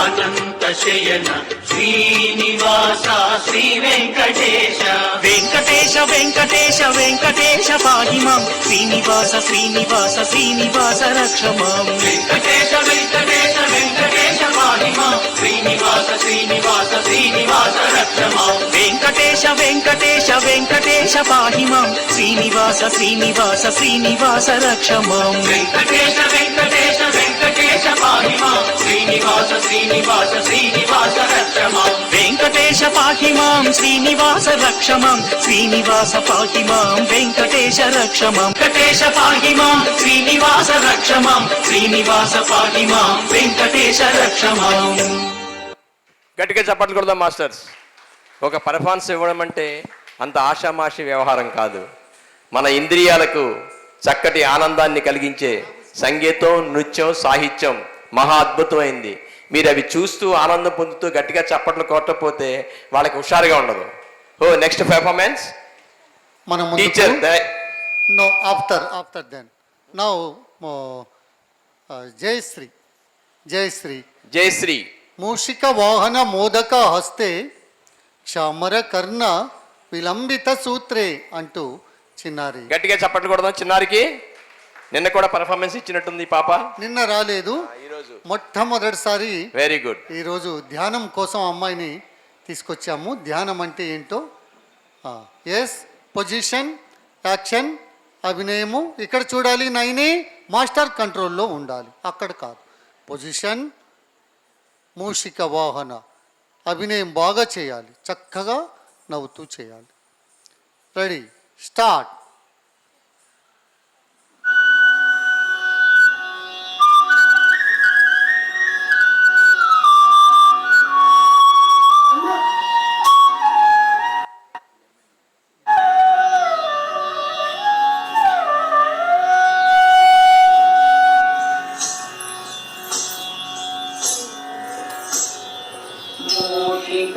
అనంత శయన శ్రీనివాస శ్రీ వెంకటేశ వెంకటేశ వెంకటేశ వెంకటేశ పాహి మాం శ్రీనివాస శ్రీనివాస శ్రీనివాస రక్ష మాం వెంకటేశ వెంకటేశ వెంకటేశ పాహి మాం శ్రీనివాస శ్రీనివాస శ్రీనివాస రక్ష మాం వెంకటేశ వెంకటేశ వెంకటేశ పాహి మాం శ్రీనివాస శ్రీనివాస శ్రీనివాస రక్ష మాం వెంకటేశ వెంకటేశ వెంకటేశ పాహి మాం శ్రీనివాస శ్రీనివాస శ్రీనివాస రక్ష మాం వెంకటేశ పాహి మాం శ్రీనివాస రక్ష మాం శ్రీనివాస పాహి మాం వెంకటేశ రక్ష మాం వెంకటేశ పాహి మాం శ్రీనివాస రక్ష మాం శ్రీనివాస పాహి మాం వెంకటేశ రక్ష మాం. గట్టిగా చప్పట్లు కొడదాం మాస్టర్స్. ఒక పర్ఫార్మెన్స్ ఇవ్వడం అంటే అంత ఆషామాషి వ్యవహారం కాదు. మన ఇంద్రియాలకు చక్కటి ఆనందాన్ని కలిగించే సంగీతం, నృత్యం, సాహిత్యం మహా అద్భుతమైంది. మీరు అవి చూస్తూ ఆనందం పొందుతూ గట్టిగా చప్పట్లు కొట్టకపోతే వాళ్ళకి హుషారుగా ఉండదు. ఓ నెక్స్ట్ పెర్ఫార్మెన్స్ మనం teacher no after then now Jayashri Jayashri Jayashri మూషిక వాహన మోదక హస్తే క్షమర కర్ణ విలంబిత సూత్రే అంటూ చిన్నారి గట్టిగా చప్పట్లు కొడదాం చిన్నారికి. నిన్న కూడా పర్ఫార్మెన్స్ ఇచ్చినట్టుంది పాప. నిన్న రాలేదు, ఈరోజు మొట్టమొదటిసారి. Very good. ఈరోజు ధ్యానం కోసం అమ్మాయిని తీసుకొచ్చాము. ధ్యానం అంటే ఏంటో, ఎస్ పొజిషన్, యాక్షన్, అభినయము ఇక్కడ చూడాలి. నైని మాస్టర్ కంట్రోల్లో ఉండాలి, అక్కడ కాదు. పొజిషన్, మూషిక వాహన, అభినయం బాగా చేయాలి, చక్కగా నవ్వుతూ చేయాలి. Ready, start.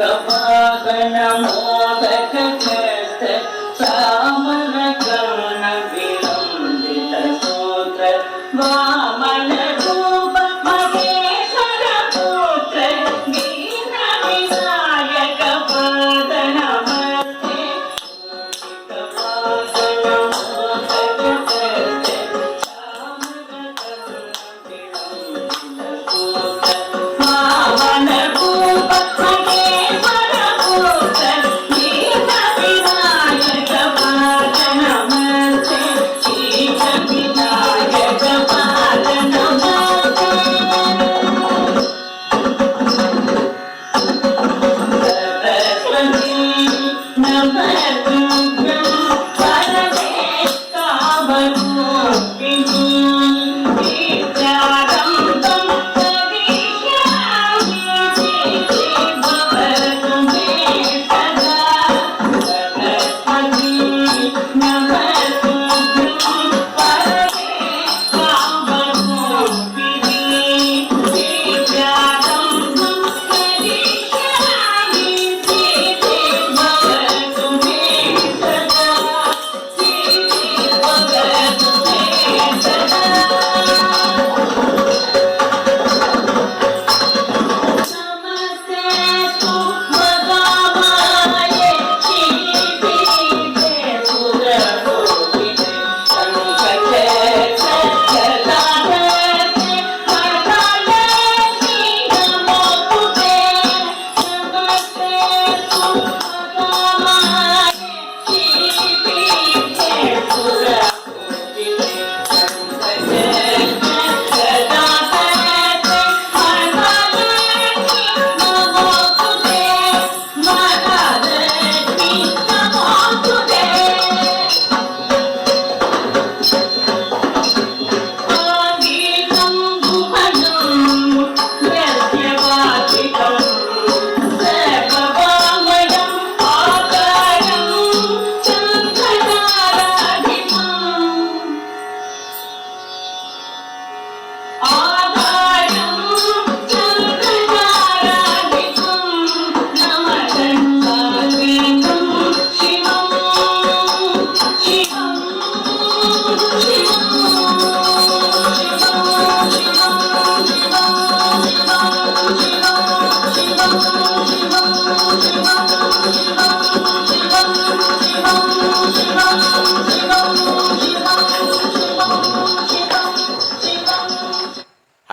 Bye.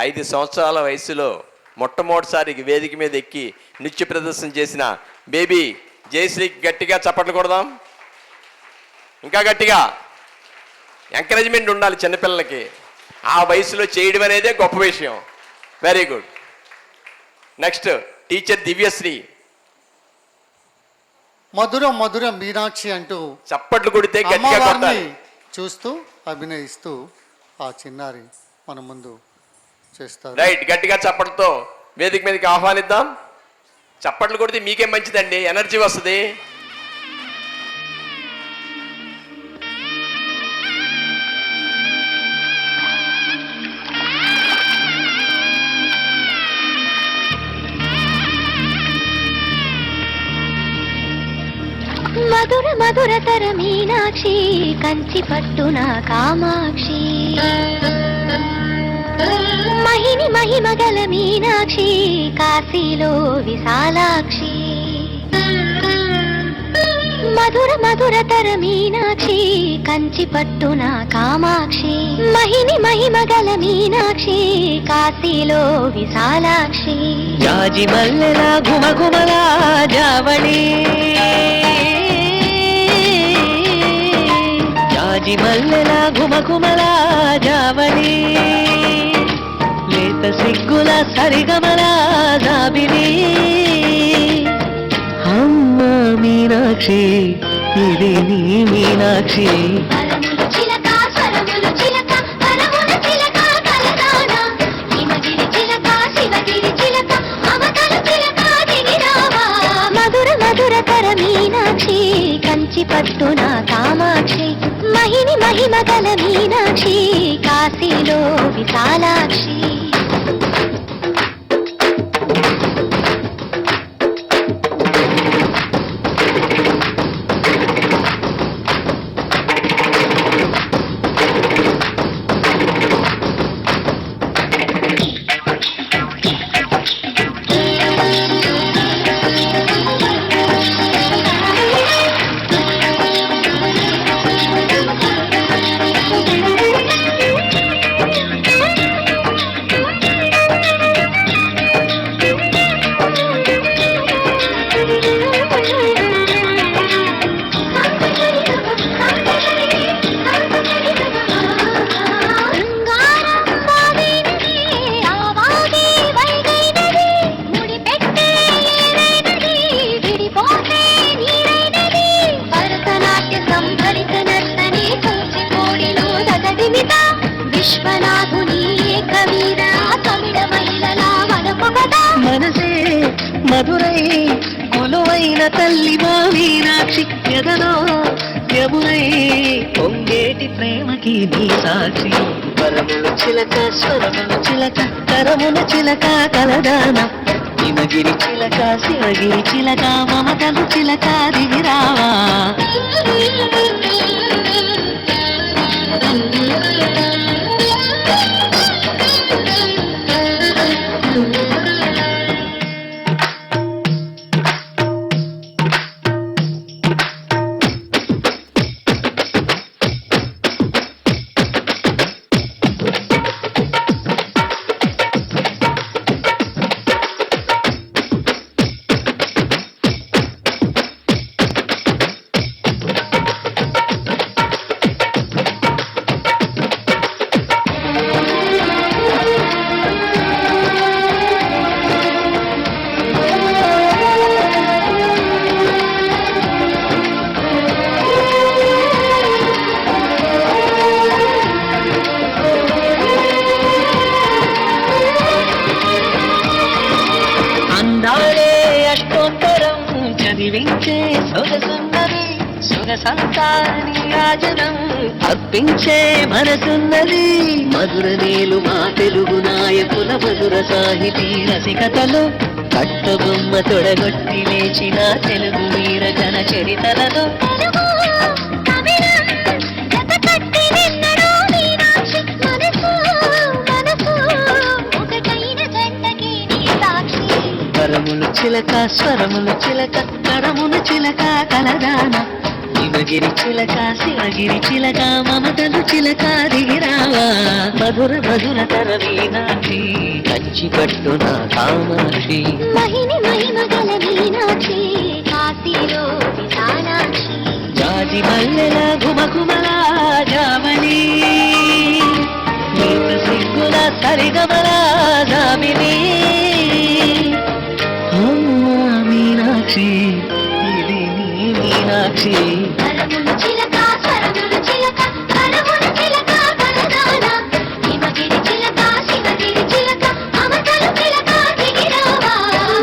5 సంవత్సరాల వయసులో మొట్టమొదటిసారి వేదిక మీద ఎక్కి నృత్య ప్రదర్శన చేసిన బేబీ జయశ్రీకి గట్టిగా చప్పట్లు కొడదాం. ఇంకా గట్టిగా. ఎంకరేజ్మెంట్ ఉండాలి చిన్నపిల్లలకి. ఆ వయసులో చేయడం అనేదే గొప్ప విషయం. Very good. Next teacher Divyashri. మధుర మధుర మీనాక్షి అంటూ చప్పట్లు కొడితే గట్టిగా అమ్మవారిని కొట్టాలి. చూస్తూ అభినయిస్తూ ఆ చిన్నారి మన ముందు చేస్తారు. రైట్, గట్టిగా చప్పట్లతో వేదిక మీదకి ఆహ్వానిద్దాం. చప్పట్లు కొడితే మీకేం మంచిదండి, ఎనర్జీ వస్తుంది. మధుర మధురతర మీనాక్షి కంచి పట్టున కామాక్షి మహిని మహిమగల మీనాక్షి కాశీలో విశాలాక్షి మధుర మధురతర మీనాక్షి కంచి పట్టున కామాక్షి మహిని మహిమగల మీనాక్షి కాశీలో విశాలాక్షి జాజి మల్లెల గుమగుమల జావళి జాజి మల్లెల గుమగుమల జావళి లేత సిగ్గుల సరిగమల జాబిలి అమ్మ మీనాక్షి ఇది నీ మీనాక్షి పరములు చిలక స్వరములు చిలక పరముల చిలక కలదాన హిమగిరి చిలక శివగిరి చిలక మమతల చిలక దిగిరావా మధుర మధురతర మీనాక్షి కంచి పట్టున కామాక్షి మహిని మహిమగల మీనాక్షి కాశీలో విశాలాక్షి మనసే మధురై కొలువైన తల్లి మా మీనాక్షి ఎదలో యమునై పొంగేటి ప్రేమకి నీ సాక్షి వరములు చిలక స్వరములు చిలక తరముల చిలక కలదాన హిమగిరి చిలక శివగిరి చిలక మమతలు చిలక దిగిరావా జీవించే సొగసున్నది సొగసంతాని రాజనం అర్పించే మనసున్నది మధుర నేలు మా తెలుగు నాయకుల మధుర సాహితీ రసికతలు కట్టబొమ్మ తొడగొట్టి లేచిన తెలుగు వీర జన చరితలలో స్వరములు చిలక స్వరములు చిలక కరములు చిలక కలదాన హిమగిరి చిలక శివగిరి చిలక మమతలు చిలక దిగిరావా మధుర మధుర తర మీనాక్షి కంచి పట్టున కామాక్షి మహిని మహిమగల మీనాక్షి కాశీలో విశాలాక్షి జాజి మల్లెల ఘుమఘుమల జామని నీత సిగ్గుల సరిగమల జామిని మీనాక్షి ఇది నీ మీనాక్షి కరములు చిలక స్వరములు చిలక కరములు చిలక కలదాన హిమగిరి చిలక శివగిరి చిలక అమతలు చిలక దిగిరావా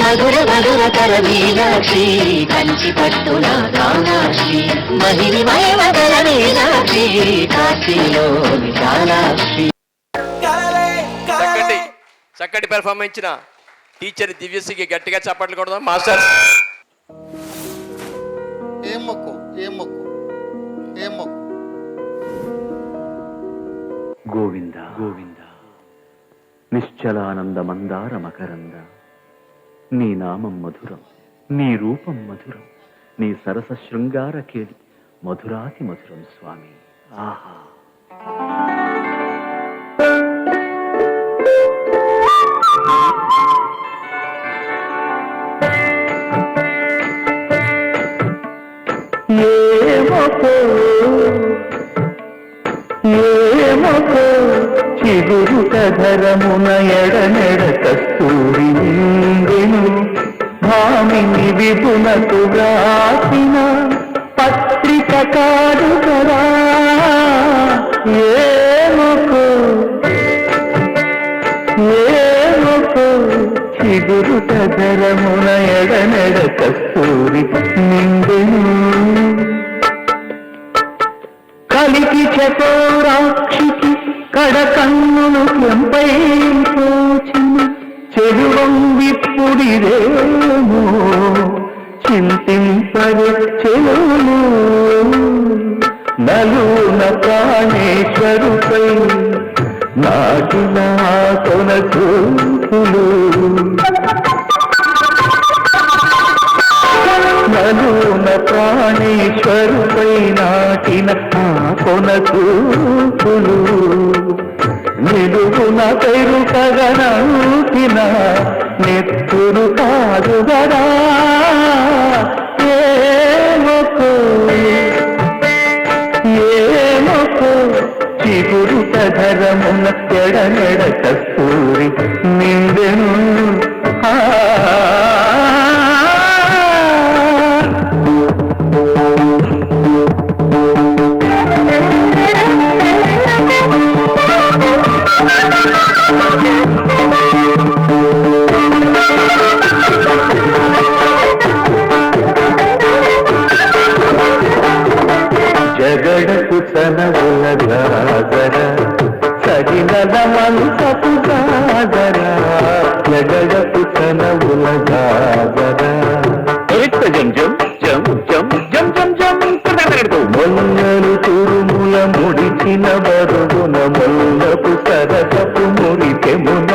మధుర మధుర తర మీనాక్షి కంచి పట్టున కామాక్షి మహిని మహిమగల మీనాక్షి కాశీలో విశాలాక్షి చక్కటి పెర్ఫార్మెన్స్ ఇచ్చిన టీచర్ దివ్యశ్రీకి గట్టిగా చప్పట్లు కొడదాం మాస్టర్స్. ఏం మొక్కు ఏం మొక్కు ఏం మొక్కు గోవింద గోవింద నిశ్చలానంద మందార మకరంద నీ నామం మధురం, నీ రూపం మధురం, నీ సరస శృంగార కేళి మధురాతి మధురం స్వామి. ఆహా ఏమకో చిగురు కధరమున ఎడనెడ కస్తూరి నిండెను భామిని విపునకు రాసిన పత్రిక కాదు కదా. ఏమకో చిగురు కధరమున ఎడనెడ కస్తూరి నిండెను కలికి చకోరాక్షికి కడకన్నులు ఎంపై తోచిన చెరువం విప్పుడిరేమో చింతింపరు చెలుము నలున ప్రాణేశ్వరుపై నాటిన కొన చూపులు నలున ప్రాణేశ్వరుపై నాటిన కొన చూపులు నిలువున పెరుకగనంటిన నెత్తురు కాదు గదా. ఏమకో చిగురు కధరమున ఎడనెడ కస్తూరి నిండెను. జగడకు సనవుల గాజర సగినల మంచపు గాజర జగడకు సనవుల గాజర జం జం జం జం జం జం జం మొన్నలు తురుముల ముడిచిన బరుగున మొల్లపు సరసపు మురికెమున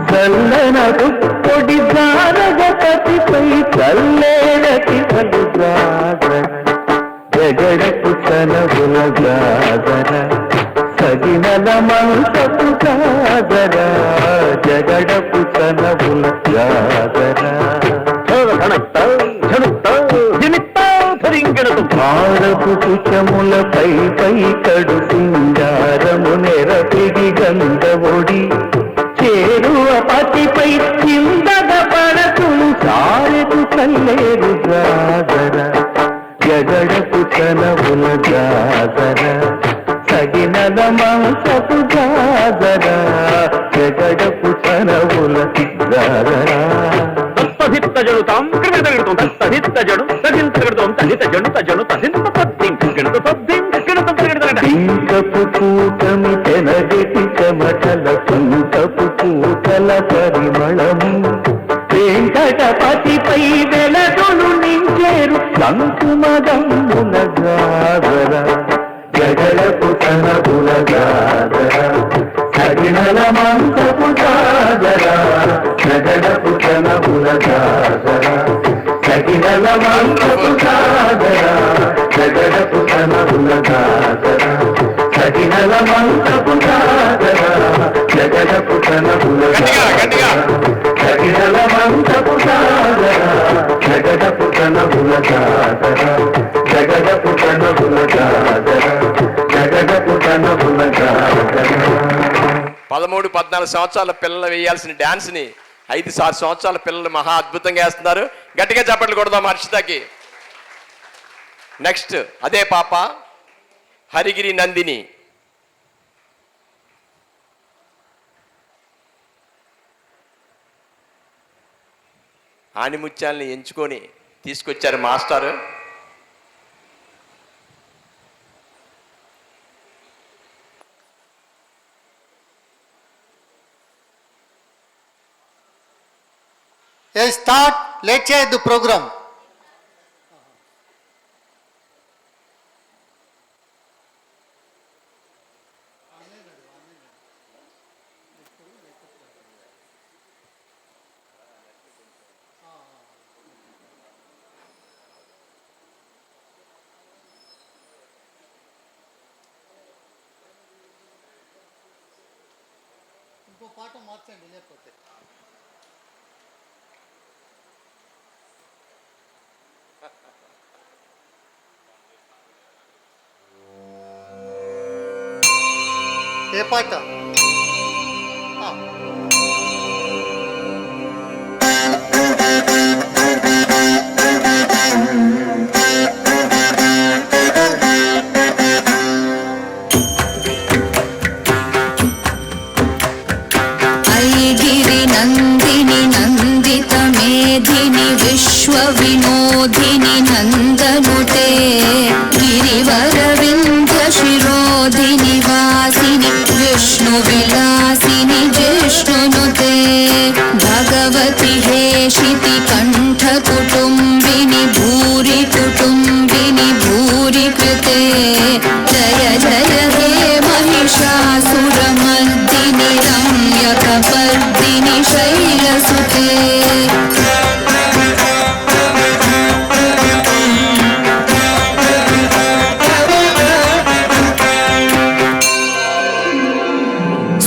చల్లనకు పొడి జారగపతిపై చల్లేడతి పలు జాగర జగడకు చనవుల గాజర సగినల మంచపు గాజర జగడకు చనవుల గాజర భారపు కుచములపై పై కడు సింగారము నెరపిగి గంధవొడి చేరువ పతిపై చిందగ పడకులు సారెకు చల్లేరు గాజర జగడకు చనవుల గాజర సగినల మంచపు గాజర జగడకు చనవుల గాజర తజడుతాం క్రిమితగడుతాం తదిత్తజడు తదింతగడుతాం తదితజడు తజడు తదింత తద్దింకగడుత తద్దింకగడుత తగడత ఇంకపు కూటమి తెనగటి చెమటల కుంకపు కూటల పరిమళము వెంకటపతిపై వెలగొలు నించేరు లంకుమదమ్ముల గాజర జగడకు చనవుల గాజర సగినల మంచపు గాజర జగడకు చనవుల గాజర సగినల మంచపు గాజర జగడ సంవత్సరాల పిల్లలు వేయాల్సిన డ్యాన్స్ని 5-6 సంవత్సరాల పిల్లలు మహా అద్భుతంగా వేస్తున్నారు. గట్టిగా చప్పట్లు కొడదాం హర్షితకి. నెక్స్ట్ అదే పాప హరిగిరి నందిని. ఆణిముత్యాలని ఎంచుకొని తీసుకొచ్చారు మాస్టారు. స్టార్ట్, లేట్ చేయొద్దు ప్రోగ్రామ్. ఇంకో పాట మార్చండి లేకపోతే. ఏ పాట? ఐగిరి నందిని నందిత మేధిని విశ్వ వినోదిని నందనుతే గిరివర వింధ్య శిరోధిని వాసిని విష్ణు విలాసిని జిష్ణునుతే భగవతి హేషితి కంఠ కుటుంబిని భూరి కుటుంబిని భూరి కృతే జయ జయ హే महिषासुरमर्दिनि रम्यकपर्दिनि शैलसुते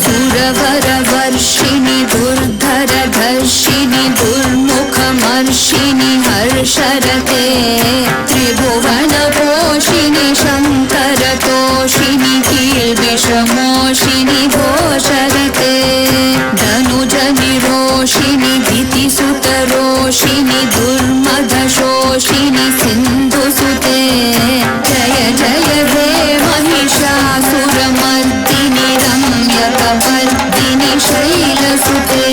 सुरवरवर्षिणि दुर्धरधर्षिणि दुर्मुखमर्षिणि हर्षरते त्रिभुवनपोषिणि शङ्करतोषिणि कीर्विषमोषिणि घोषरते धनुजनिरोषिणि दितिसुतरोषिणि दुर्मदशोषिणि सिन्धुसुते जय जय हे महिषासुरमर्दिनि रम्यकपर्दिनि शैलसुते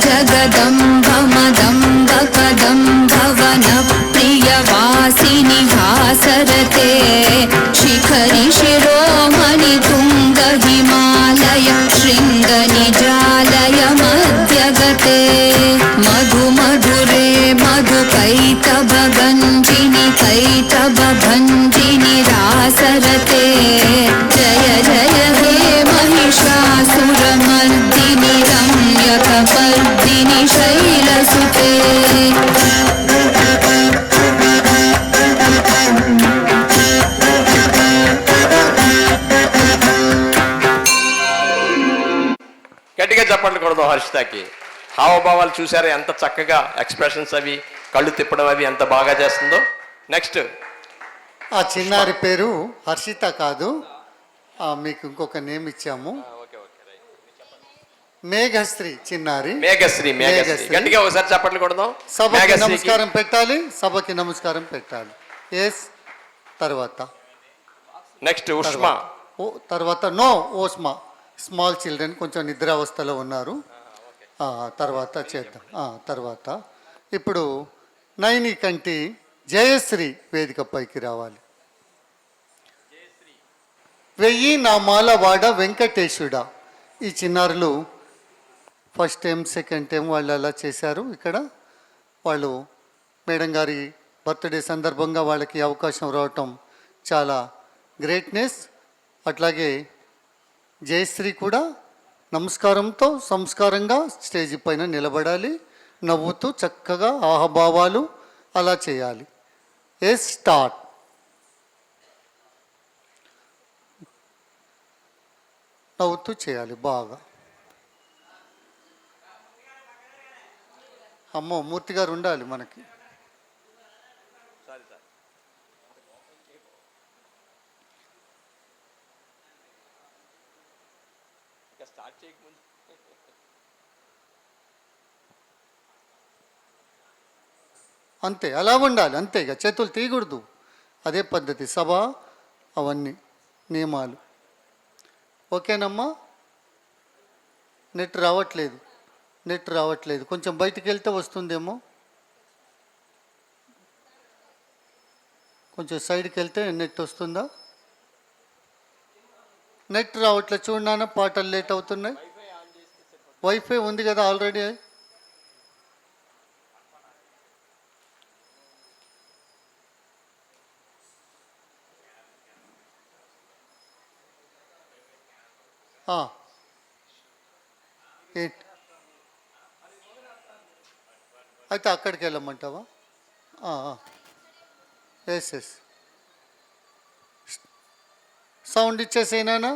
जगदम्ब मदम्ब कदम्ब वनप्रियवासिनि हासरते शिखरि शिरोमणि तुङ्ग हिमालय शृङ्गनिजालय मध्यगते मधु मधुरे मधुकैतभ गञ्जिनि कैतभ भञ्जिनि रासरते जय जय हे महिषासुरमर्दिनि रम्यकपर्दिनि शैलसुते గట్టిగా చప్పట్లు కొడదాం హర్షితకి. హావభావాలు చూసారా ఎంత చక్కగా, ఎక్స్ప్రెషన్స్ అవి, కళ్ళు తిప్పడం అవి ఎంత బాగా చేస్తుందో. నెక్స్ట్ ఆ చిన్నారి పేరు హర్షిత కాదు, మీకు ఇంకొక నేమ్ ఇచ్చాము, మేఘశ్రీ. చిన్నారి మేఘశ్రీ. గట్టిగా ఒకసారి చప్పట్లు కొడదాం. సభకి నమస్కారం పెట్టాలి, సభకి నమస్కారం పెట్టాలి. ఎస్. తర్వాత నెక్స్ట్ ఉష్మా. తర్వాత నో ఓస్మా. స్మాల్ చిల్డ్రన్ కొంచెం నిద్రావస్థలో ఉన్నారు. తర్వాత చేద్దాం. తర్వాత ఇప్పుడు నైని కంటి జయశ్రీ వేదికపైకి రావాలి. 1000 నామాల వాడ వెంకటేశుడా. ఈ చిన్నారులు ఫస్ట్ టైం సెకండ్ టైం వాళ్ళు అలా చేశారు. ఇక్కడ వాళ్ళు మేడం గారి బర్త్డే సందర్భంగా వాళ్ళకి అవకాశం రావటం చాలా గ్రేట్నెస్. అట్లాగే జయశ్రీ కూడా నమస్కారంతో సంస్కారంగా స్టేజ్ పైన నిలబడాలి, నవ్వుతూ చక్కగా ఆహభావాలు అలా చేయాలి. ఎస్. స్టార్ట్. నవ్వుతూ చేయాలి బాగా. అమ్మో మూర్తి గారు ఉండాలి మనకి. అంతే, అలా ఉండాలి అంతే. ఇక చేతులు తీయకూడదు. అదే పద్ధతి సభ, అవన్నీ నియమాలు. ఓకేనమ్మా? నెట్ రావట్లేదు. కొంచెం బయటికి వెళ్తే వస్తుందేమో. కొంచెం సైడ్కి వెళ్తే నెట్ వస్తుందా? నెట్ రావట్లేదు చూడన్నా, పాటలు లేట్ అవుతున్నాయి. వైఫై ఉంది కదా ఆల్రెడీ. ఏంటి అయితే అక్కడికి వెళ్ళమంటావా? ఎస్ సౌండ్ ఇచ్చేసేనా?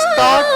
స్టార్ట్.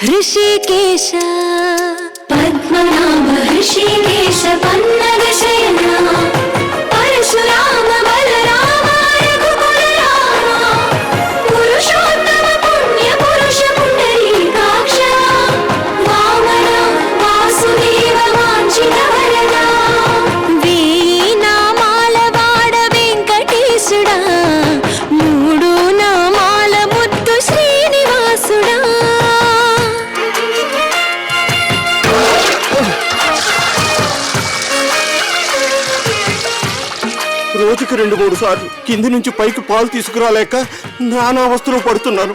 ऋषिकेश पद्मनाभ ऋषिकेश पन्नग शयना परशुराम बलराम रघुकुल राम पुरुषोत्तम पुण्य पुरुष पुंडरीकाक्ष वामन वासुदेव वांछित वरदा వీణామాల వాడ వెంకటేశుడా మూడు నామాల ముద్దు శ్రీనివాసుడా. రోజుకి 2-3 సార్లు కింది నుంచి పైకి పాలు తీసుకురాలేక నానా అవస్థలు పడుతున్నాను.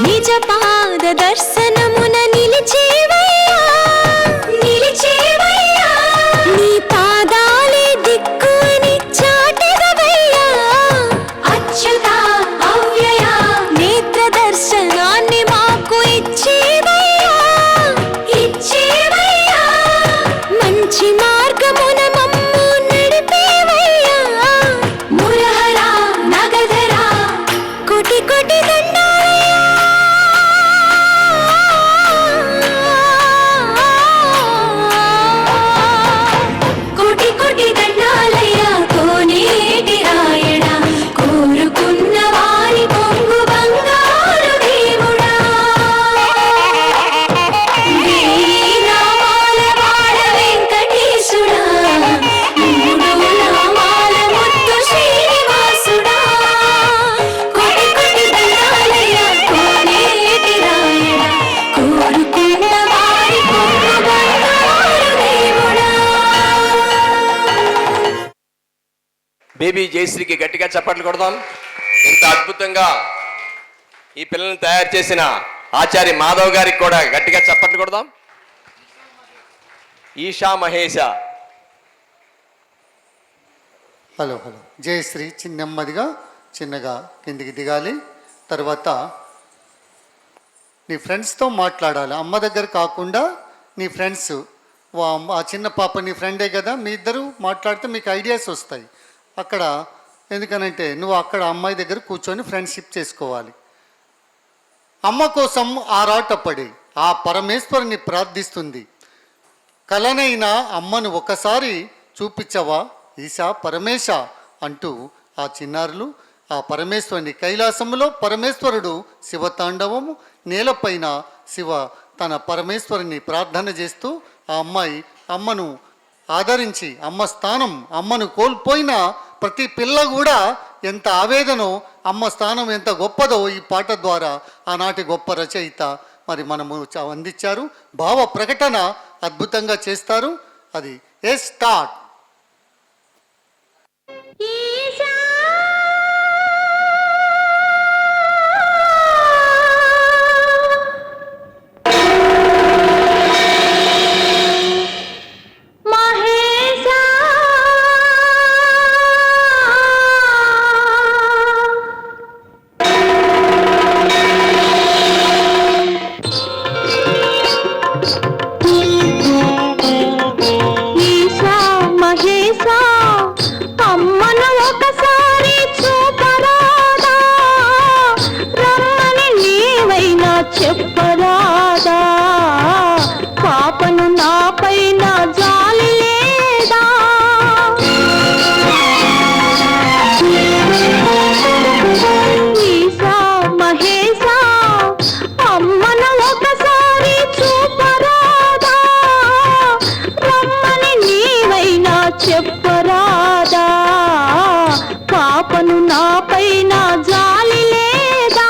నిజ పాద దర్శనమున నిలిచేవయ్యా నిలిచేవయ్యా నీ పాదాలే దిక్కు అని చాటెదవయ్యా బేబీ జయశ్రీకి గట్టిగా చప్పట్లు కొడదాం. ఇంత అద్భుతంగా ఈ పిల్లల్ని తయారు చేసిన ఆచార్య మాధవ్ గారికి కూడా గట్టిగా చప్పట్లు కొడదాం. ఈషా మహేష. హలో జయశ్రీ నెమ్మదిగా చిన్నగా కిందికి దిగాలి. తర్వాత నీ ఫ్రెండ్స్తో మాట్లాడాలి. అమ్మ దగ్గర కాకుండా నీ ఫ్రెండ్స్, ఆ చిన్న పాప నీ ఫ్రెండే కదా, మీ ఇద్దరు మాట్లాడితే మీకు ఐడియాస్ వస్తాయి అక్కడ. ఎందుకనంటే నువ్వు అక్కడ అమ్మాయి దగ్గర కూర్చొని ఫ్రెండ్షిప్ చేసుకోవాలి. అమ్మ కోసం ఆరాటపడి ఆ పరమేశ్వరుని ప్రార్థిస్తుంది. కలనైనా అమ్మను ఒకసారి చూపించవా ఈశా పరమేశ అంటూ ఆ చిన్నారులు ఆ పరమేశ్వరుని కైలాసములో పరమేశ్వరుడు శివతాండవము, నేలపైన శివ తన పరమేశ్వరుని ప్రార్థన చేస్తూ ఆ అమ్మాయి అమ్మను ఆదరించి, అమ్మ స్థానం, అమ్మను కోల్పోయిన ప్రతి పిల్ల కూడా ఎంత ఆవేదనో, అమ్మ స్థానం ఎంత గొప్పదో ఈ పాట ద్వారా ఆనాటి గొప్ప రచయిత మరి మనము అందించారు. భావ ప్రకటన అద్భుతంగా చేస్తారు. అది ఏ స్టార్ట్. చెప్పరాదా పాపను నా పైన జాలి లేదా? ఈశా మహేశా అమ్మను ఒకసారి చూపరాదా, రమ్మని నీవైనా చెప్పరాదా పాపను నా పైన జాలి లేదా?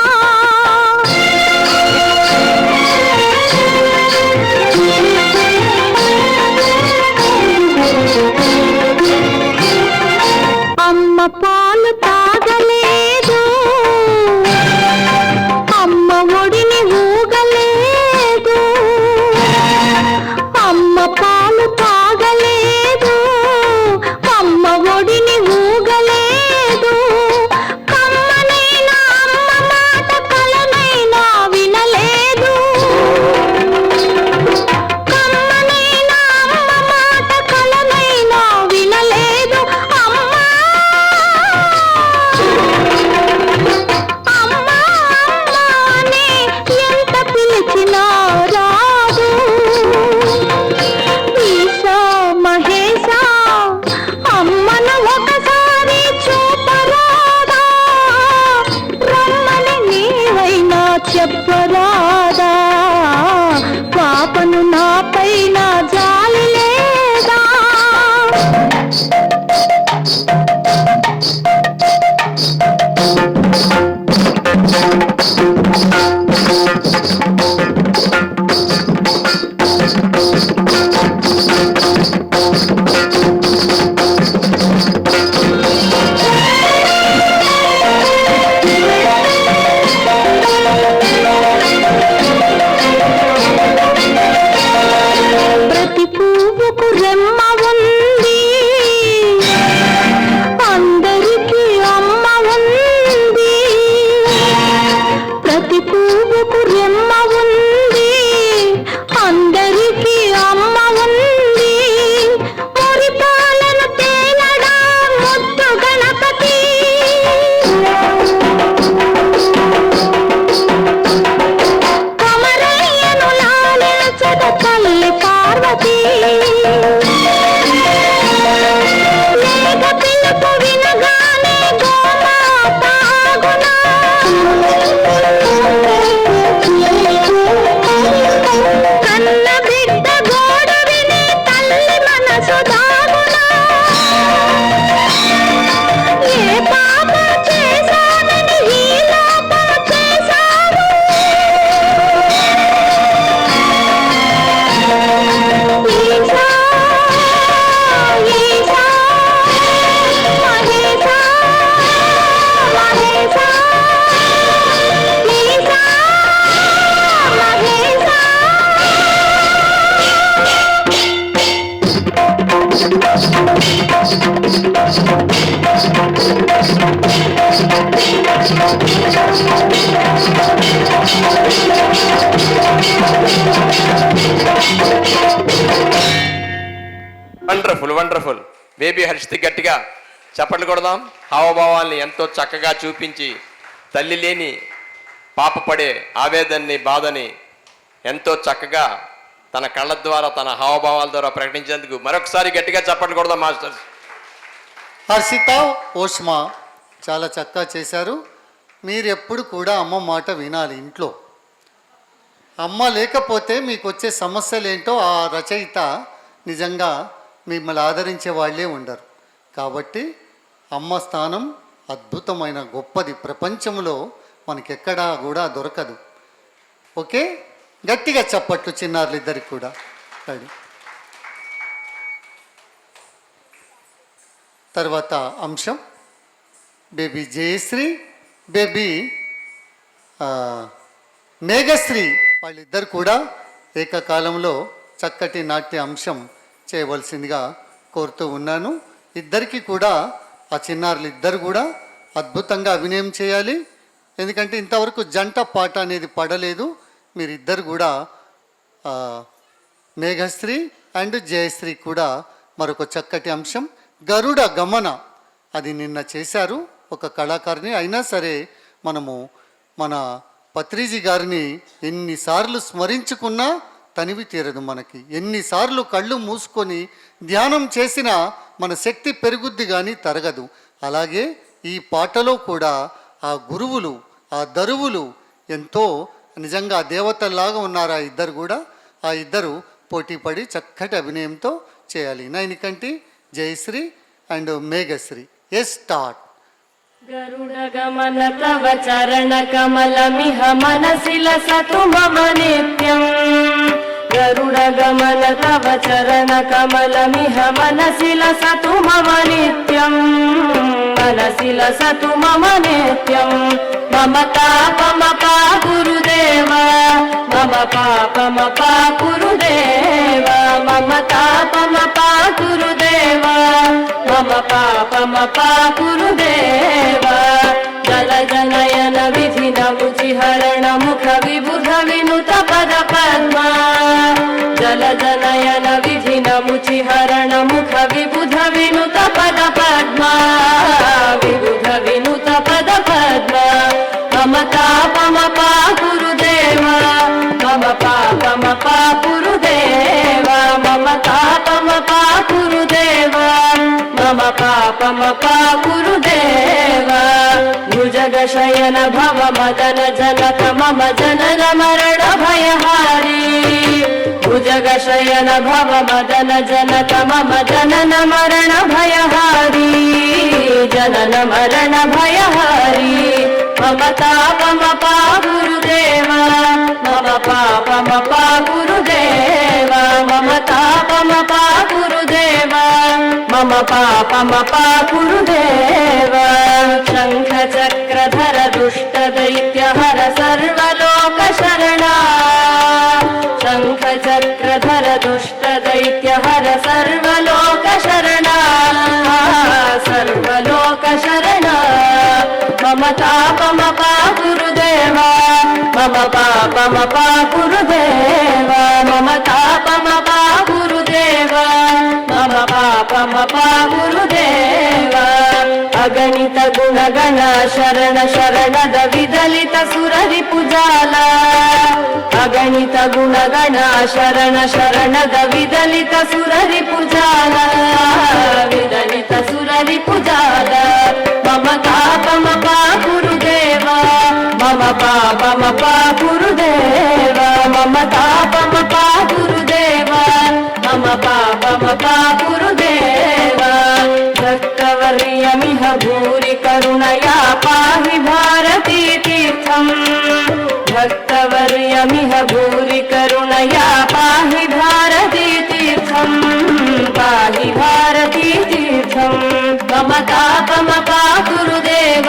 అమ్మ పాలు తాగలేదు, అమ్మ ఒడిని ఊగలేదు, అమ్మ పాలు తాగలేదు, అమ్మ ఒడిని ఊగలేదు. కమ్మనైనా అమ్మ మాట కలనైనా వినలేదు, కమ్మనైనా అమ్మ మాట కలనైనా వినలేదు. ఎంత పిలిచినా రాదు. ఈశా మహేశా అమ్మను ఒకసారి చూపరాదా, రమ్మని నీవైనా చెప్పరాదా పాపను నా పైన జాలి లేదా? ప్రతి పువ్వుకు రెమ్మ ఉంది, అందరికీ అమ్మ ఉంది. ప్రతి పువ్వుకు రెమ్మ ఉంది, అందరికీ అమ్మ ఉంది. మురిపాలను తేలడా ముద్దు గణపతి, కమరయ్యను లాలించద తల్లి పార్వతి. లేక పిలుపు వినగానే గోమాత ఆగునా, వండర్ఫుల్ వండర్ఫుల్. బేబీ హర్షిత్ గట్టిగా చప్పట్లు కొడదాం. హావభావాల్ని ఎంతో చక్కగా చూపించి తల్లి లేని పాప పడే ఆవేదనని బాధని ఎంతో చక్కగా తన కళ్ళ ద్వారా తన హావభావాల ద్వారా ప్రకటించేందుకు మరొకసారి గట్టిగా చప్పట్లు కొడదాం మాస్టర్స్. హర్షిత, ఓష్మా చాలా చక్కగా చేశారు. మీరు ఎప్పుడు కూడా అమ్మ మాట వినాలి. ఇంట్లో అమ్మ లేకపోతే మీకు వచ్చే సమస్యలు ఏంటో ఆ రచయిత నిజంగా మిమ్మల్ని ఆదరించే వాళ్ళే ఉండరు. కాబట్టి అమ్మ స్థానం అద్భుతమైన గొప్పది, ప్రపంచంలో మనకెక్కడా కూడా దొరకదు. ఓకే, గట్టిగా చప్పట్లు చిన్నారులు ఇద్దరికి కూడా. రెడీ. తర్వాత అంశం బేబీ జయశ్రీ, బేబీ మేఘశ్రీ, వాళ్ళిద్దరు కూడా ఏకకాలంలో చక్కటి నాట్య అంశం చేయవలసిందిగా కోరుతూ ఉన్నాను. ఇద్దరికి కూడా ఆ చిన్నారులు ఇద్దరు కూడా అద్భుతంగా అభినయం చేయాలి. ఎందుకంటే ఇంతవరకు జంట పాట అనేది పడలేదు. మీరిద్దరు కూడా మేఘశ్రీ అండ్ జయశ్రీ కూడా మరొక చక్కటి అంశం గరుడ గమన, అది నిన్న చేశారు ఒక కళాకారిని. అయినా సరే మనము మన పత్రిజీ గారిని ఎన్నిసార్లు స్మరించుకున్నా తనివి తీరదు మనకి. ఎన్నిసార్లు కళ్ళు మూసుకొని ధ్యానం చేసినా మన శక్తి పెరుగుద్ది కానీ తరగదు. అలాగే ఈ పాటలో కూడా ఆ గురువులు, ఆ దరువులు ఎంతో నిజంగా దేవతల్లాగా ఉన్నారు. ఆ ఇద్దరు కూడా, ఆ ఇద్దరు పోటీపడి చక్కటి అభినయంతో చేయాలి. నైనికంటి Jayashri and Meghashri. Yes start. గరుడగమన తవ చరణ కమలమిహ మనసి లసతు మమ నిత్యం. గరుడగమన తవ చరణ కమలమిహ మనసి లసతు మమ నిత్యం. మనసి లసతు మమ నిత్యం. మమ తాపమపా గురుదేవ, మమ పాపమపా గురుదేవ. మమ తాపమపా గురుదేవ, మమ పాపమపా గురుదేవ. జల జనయన విధి నముచి హరణ ముఖ విబుధ వినుత పద పద్మ. జల జనయన విధి నముచి హరణ ముఖ విబుధ వినుత పద పద్మ. విబుధ వినుత పద పద్మ. మమ తాపమపా గురుదేవ, మమ పాపమపా గురుదేవ. మమ తాపమపా గురుదేవ, మమ పాపమపా గురుదేవ. భుజగ శయన భవ మదన జనక మమ జనన మరణ భయహారి. భుజగ శయన భవ మదన జనక మమ జనన మరణ భయహారి. జనన మరణ భయహారి. మమ తాపమపా గురుదేవ, మమ పాపమపా గురుదేవ. మమ తాపమపా గురుదేవ, మమ పాపమపా గురుదేవ. శంఖ చక్రధర దుష్ట దైత్య హర సర్వలోక శరణా. శంఖ చక్రధర దుష్ట దైత్య హర సర్వలోక శరణా. సర్వలోక శరణా. మమ తాపమపా గురుదేవ, మమ పాపమపా గురుదేవ. మమ తాపమపా గురుదేవ, మమ పాపమపా గురుదేవ. అగణిత గుణగణ శరణ శరణద విదలిత సురరి పుజాల. అగణిత గుణగణ శరణ శరణద విదలిత సురరి పుజాల. విదలిత సురరి పుజాల. మమ తాపమపా గురుదేవ, మమ పాపమపా గురుదేవ. మమ తాపమపా గురుదేవ, మమ పాపమపా గురుదేవ. భక్తవర్యమిహ భూరి కరుణయా పాహి భారతీ తీర్థం. భక్తవర్యమిహ భూరి కరుణయా పాహి భారతీ తీర్థం. పాహి భారతీ తీర్థం. మమ తాపమపా గురుదేవ,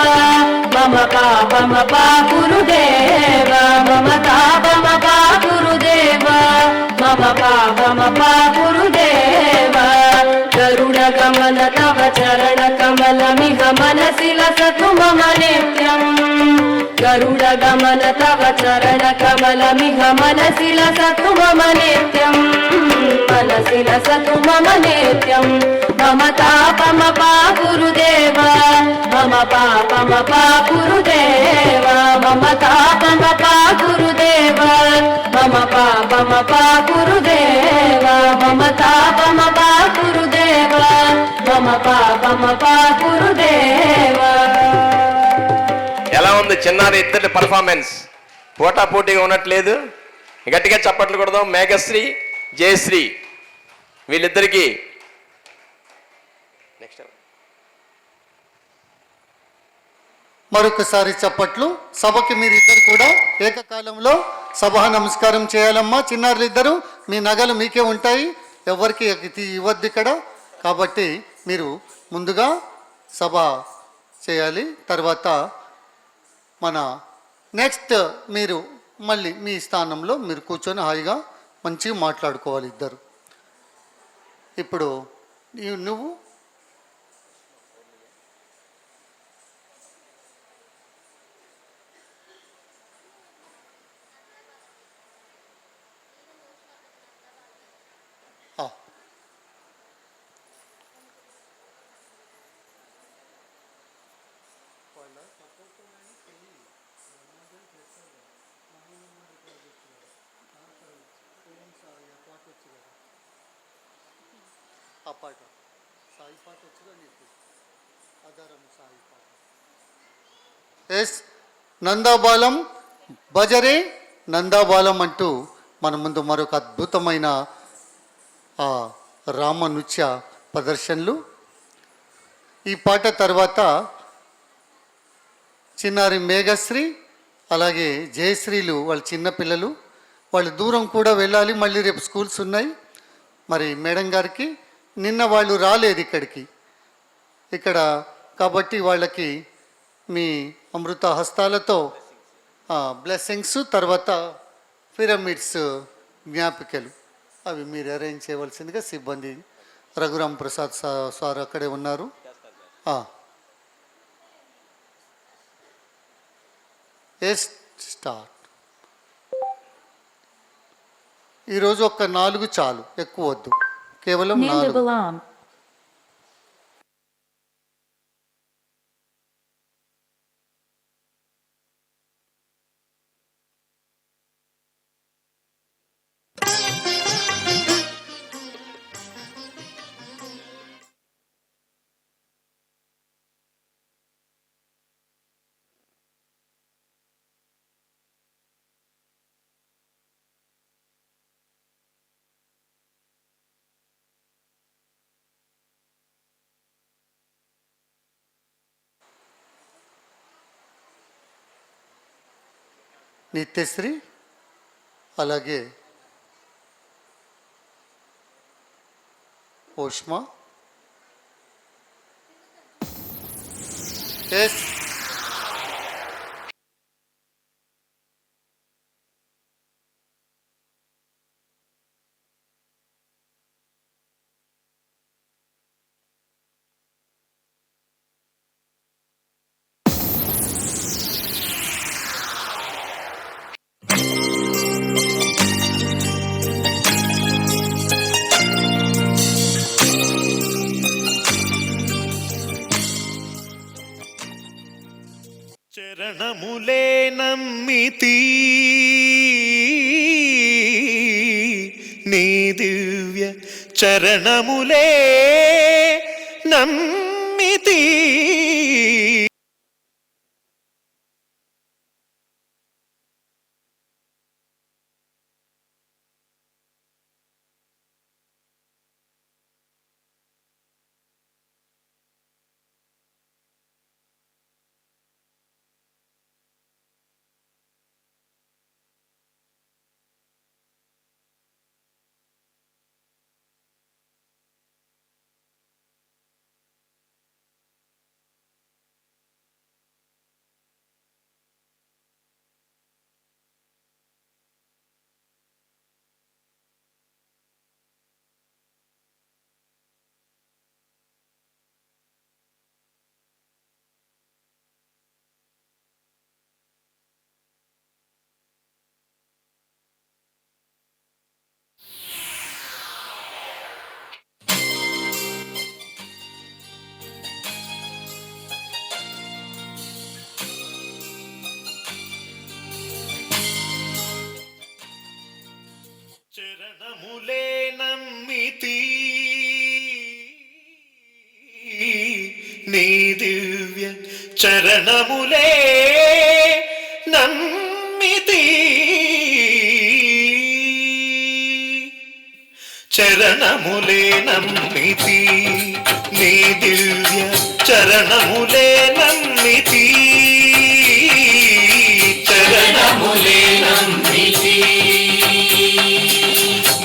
మమ పాపమపా గురుదేవ. మమ తాపమపా గురుదేవ, మమ పాపమపా గురుదేవ. గరుడ గమన తవ చరణ కమలమిహ మనసి లసతు మమ నిత్యం. गरुडगमन तव चरण कमलमिह मनसि लसतु मम नित्यम् मनसि लसतु मम नित्यम् मम तापमपा गुरुदेव मम पापमपा गुरुदेव मम तापमपा गुरुदेव मम पापमपा गुरुदेव मम तापमपा गुरुदेव मम पापमपा गुरुदेव. ఎలా ఉంది చిన్నారి ఇద్దరి పర్ఫార్మెన్స్? పోటా పోటీగా ఉన్నట్లేదు. గట్టిగా చప్పట్లు కొడదాం. మేఘశ్రీ, జయశ్రీ వీళ్ళిద్దరికి నెక్స్ట్ మరొకసారి చప్పట్లు. సభకి మీరిద్దరు కూడా ఏకకాలంలో సభా నమస్కారం చేయాలమ్మా. చిన్నారులు ఇద్దరు మీ నగలు మీకే ఉంటాయి, ఎవరికి ఇవ్వద్దు ఇక్కడ. కాబట్టి మీరు ముందుగా సభ చేయాలి. తర్వాత మన నెక్స్ట్ మీరు మళ్ళీ మీ స్థానంలో మీరు కూర్చొని హాయిగా మంచిగా మాట్లాడుకోవాలి ఇద్దరు. ఇప్పుడు నువ్వు ఆ పాట సాయి పాట వచ్చిగా నీకు ఆధారం సాయి పాట. ఎస్ నందాబాలం భజరే నందాబాలం అంటూ మన ముందు మరొక అద్భుతమైన ఆ రామ నృత్య ప్రదర్శనలు. ఈ పాట తర్వాత చిన్నారి మేఘశ్రీ అలాగే జయశ్రీలు వాళ్ళ చిన్నపిల్లలు, వాళ్ళు దూరం కూడా వెళ్ళాలి, మళ్ళీ రేపు స్కూల్స్ ఉన్నాయి. మరి మేడం గారికి నిన్న వాళ్ళు రాలేదు ఇక్కడికి ఇక్కడ, కాబట్టి వాళ్ళకి మీ అమృత హస్తాలతో బ్లెస్సింగ్స్, తర్వాత పిరమిడ్స్ జ్ఞాపికలు అవి మీరు అరేంజ్ చేయవలసిందిగా సిబ్బంది రఘురామ్ ప్రసాద్ సార్ అక్కడే ఉన్నారు. Yes start. ఈరోజు ఒక 4 చాలు, ఎక్కువ వద్దు, కేవలం 4. నిత్యశ్రీ అలాగే ఓష్మా. ఎస్ చరణములే నమ్మితి నీ దివ్య చరణములే నమ్మితి. నీ దివ్య చరణములే నమ్మితి చరణములే నమ్మితి నీ దివ్య చరణములే నమ్మితి చరణములే నమ్మితి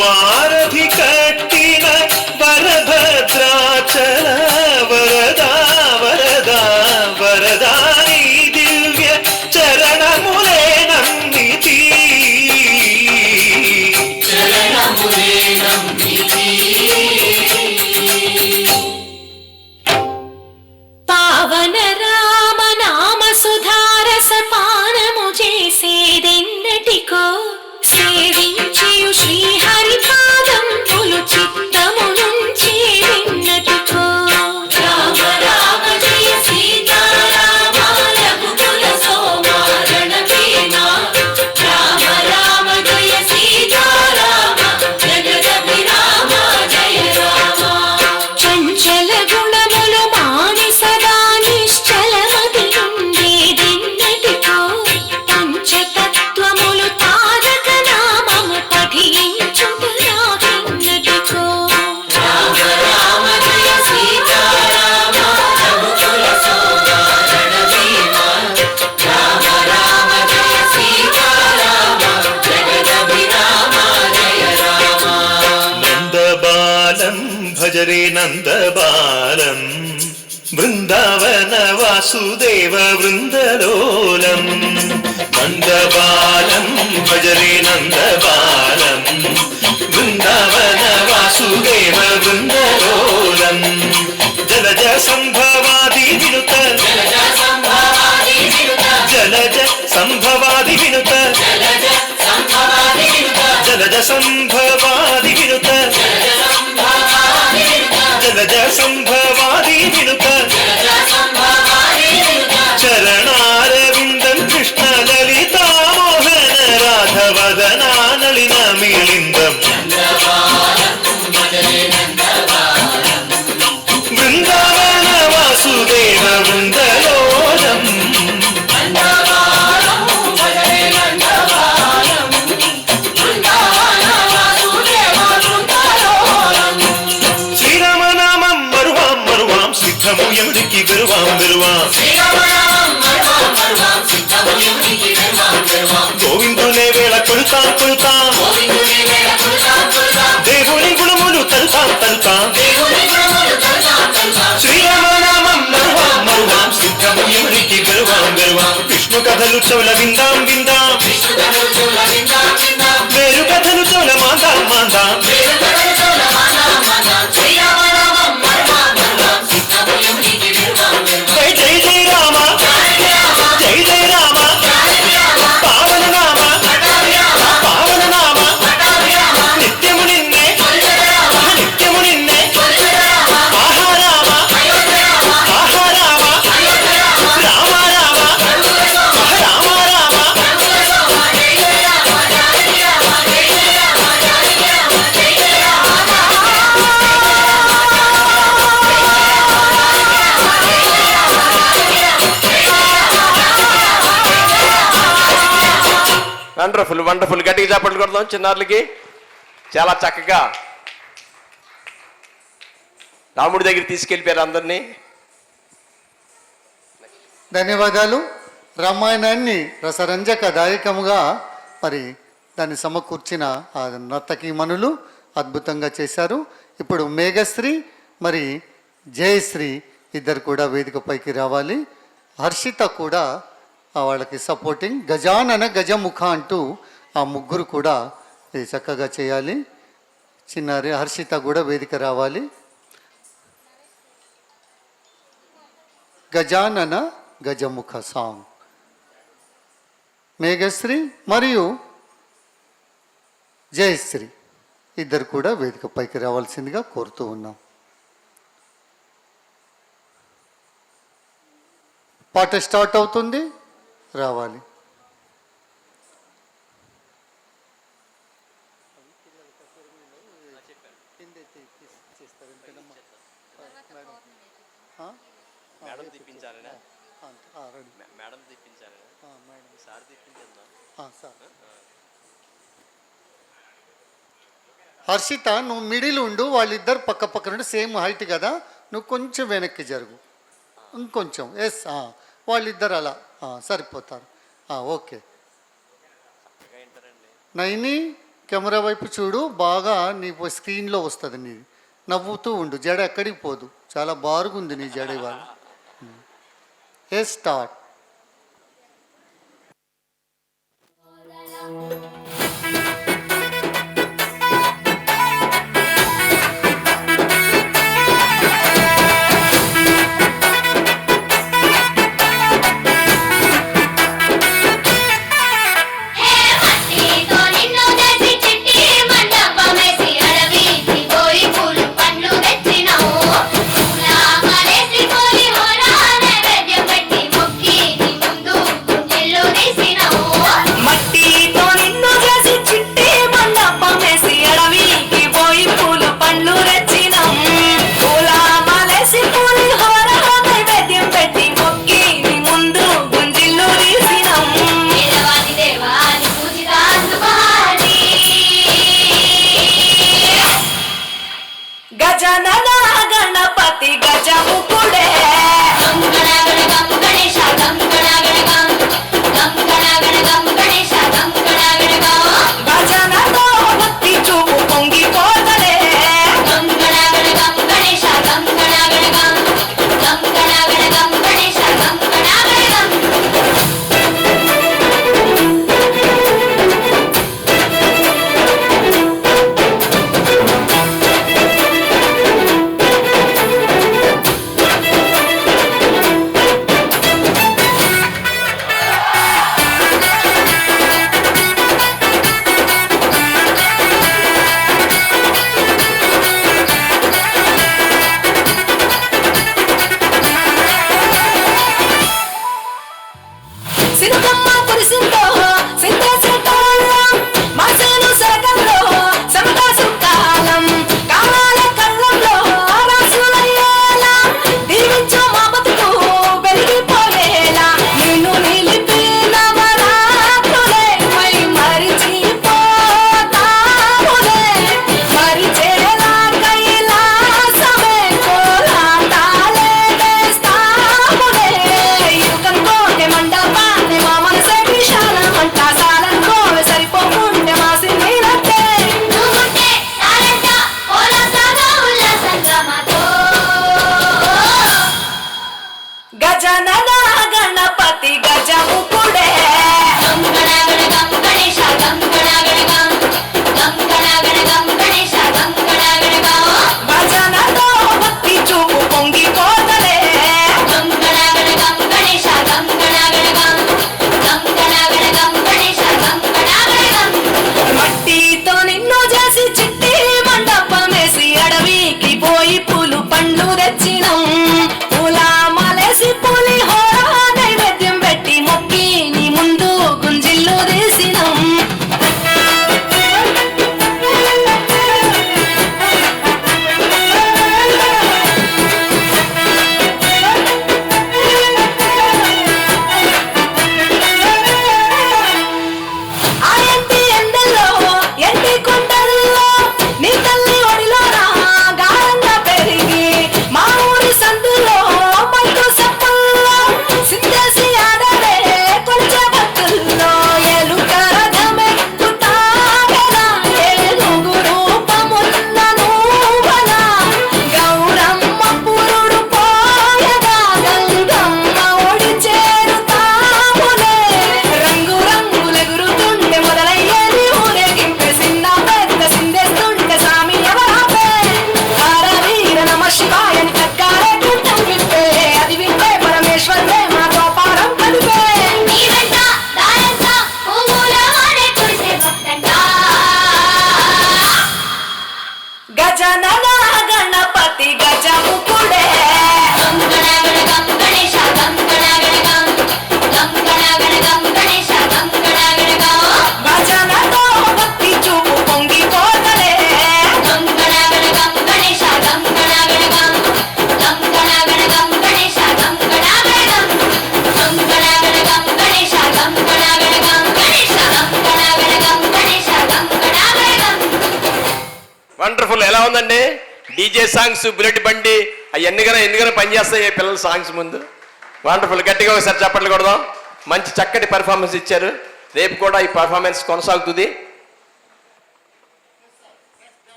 వారధి కట్టిన వరభద్రాచల వరదా వరదా వరదా నీ దివ్య చరణములే నమ్మితి చరణములే నమ్మితి పావన రామ నామ సుధారస పానము చేసేదెన్నటికో సేవించియు శ్రీహరి పాదంబులు చిత్తము నుంచి విన్నటికో రామ రామ జయ సీతారామ రఘుకుల సోమారణ భీమ రామ రామ జయ సీతారామ జగదభిరామ జయ రామ చంచల గుణములు మాని సదా నిశ్చలమతి ఉండేదెన్నటికో పంచతత్వములు తారక నామము పఠించుట నాకెన్నటికో రామ రామ జయ సీతారామ రఘుకుల సోమారణ భీమ రామ రామ జయ సీతారామ జగదభిరామ జయ రామ నందబాలం భజరే నందబాలం బృందావన వాసుదేవ వృందలోలం నందబాలం భజరే నందబాలం బృందావన వాసుదేవ వృందలోలం జలజ సంభవాది వినుత జలజ సంభవాది వినుత జలజ సంభవాది వినుత జలజ సంభవాది వినుత చరణారవిందం కృష్ణ లలితా మోహన రాధవదనా నళిన మిలిందం బృందావన వాసుదేవ వృందలోలం శ్రీరామనామం మరువాం మరువాం సిద్ధము ఎముడికి విరువాం విరువాం గోవిందునే వేళ కొలుతాం కొలుతాం దేవుని గుణములు తలుతాం తలుతాం శ్రీరామనామం మరువాం మరువాం సిద్ధము ఎముడికి విరువాం విరువాం విష్ణు కథలు చెవుల విందాం విందాం వేరు కథలు చెవుల మాందాం మాందాం జై జై జై రామ జై జై రామ పావన నామ పావన నామ నిత్యము నిన్నే నిత్యము నిన్నే ఆహా రామ ఆహా రామ రామ రామ రామ రామ వండర్ఫుల్ వండర్ఫుల్ గట్టిగా చప్పట్లు కొడదాం చిన్నారులకి. చాలా చక్కగా రాముడి దగ్గర తీసుకెళ్ళిపోయారు అందరినీ. ధన్యవాదాలు. రామాయణాన్ని రసరంజకదాయకముగా మరి దాన్ని సమకూర్చిన ఆ నర్తకీమణులు అద్భుతంగా చేశారు. ఇప్పుడు మేఘశ్రీ మరి జయశ్రీ ఇద్దరు కూడా వేదికపైకి రావాలి. హర్షిత కూడా వాళ్ళకి సపోర్టింగ్, గజానన గజముఖ అంటూ ఆ ముగ్గురు కూడా ఇది చక్కగా చేయాలి. చిన్నారి హర్షిత కూడా వేదిక రావాలి. గజానన గజముఖ సాంగ్. మేఘశ్రీ మరియు జయశ్రీ ఇద్దరు కూడా వేదిక పైకి రావాల్సిందిగా కోరుతూ ఉన్నాం. పాట స్టార్ట్ అవుతుంది, రావాలి. మేడం తెప్పించాలనా రెడీ మేడం తెప్పించాలనా మేడం సార్ తెప్పించేద్దాం సార్. హర్షిత నువ్వు మిడిల్ ఉండు, వాళ్ళిద్దరు పక్క పక్క నుండి సేమ్ హైట్ కదా, నువ్వు కొంచెం వెనక్కి జరుగు, ఇంకొంచెం. ఎస్, వాళ్ళిద్దరు అలా సరిపోతారు. ఓకే. నైని కెమెరా వైపు చూడు, బాగా నీ స్క్రీన్లో వస్తుంది నీది. నవ్వుతూ ఉండు, జడ ఎక్కడికి పోదు, చాలా బాగుంది నీ జడ ఇవాళ. Yes, start. మట్టితో నిన్ను చేసి చిట్టి మండపమేసి అడవికి పోయి పూలు పండ్లు తెచ్చినావు. పూల మాలేసి పోలి హోరా నైవేద్యం పెట్టి మొక్కి వండర్ఫుల్. ఎలా ఉందండి? డీజే సాంగ్స్, బుల్లెట్ బండి అవన్నీ ఎందుకైనా పనిచేస్తాయి పిల్లల సాంగ్స్ ముందు. వండర్ఫుల్. గట్టిగా ఒకసారి చప్పట్లు కొడదాం. మంచి చక్కటి పెర్ఫార్మెన్స్ ఇచ్చారు. రేపు కూడా ఈ పెర్ఫార్మెన్స్ కొనసాగుతుంది.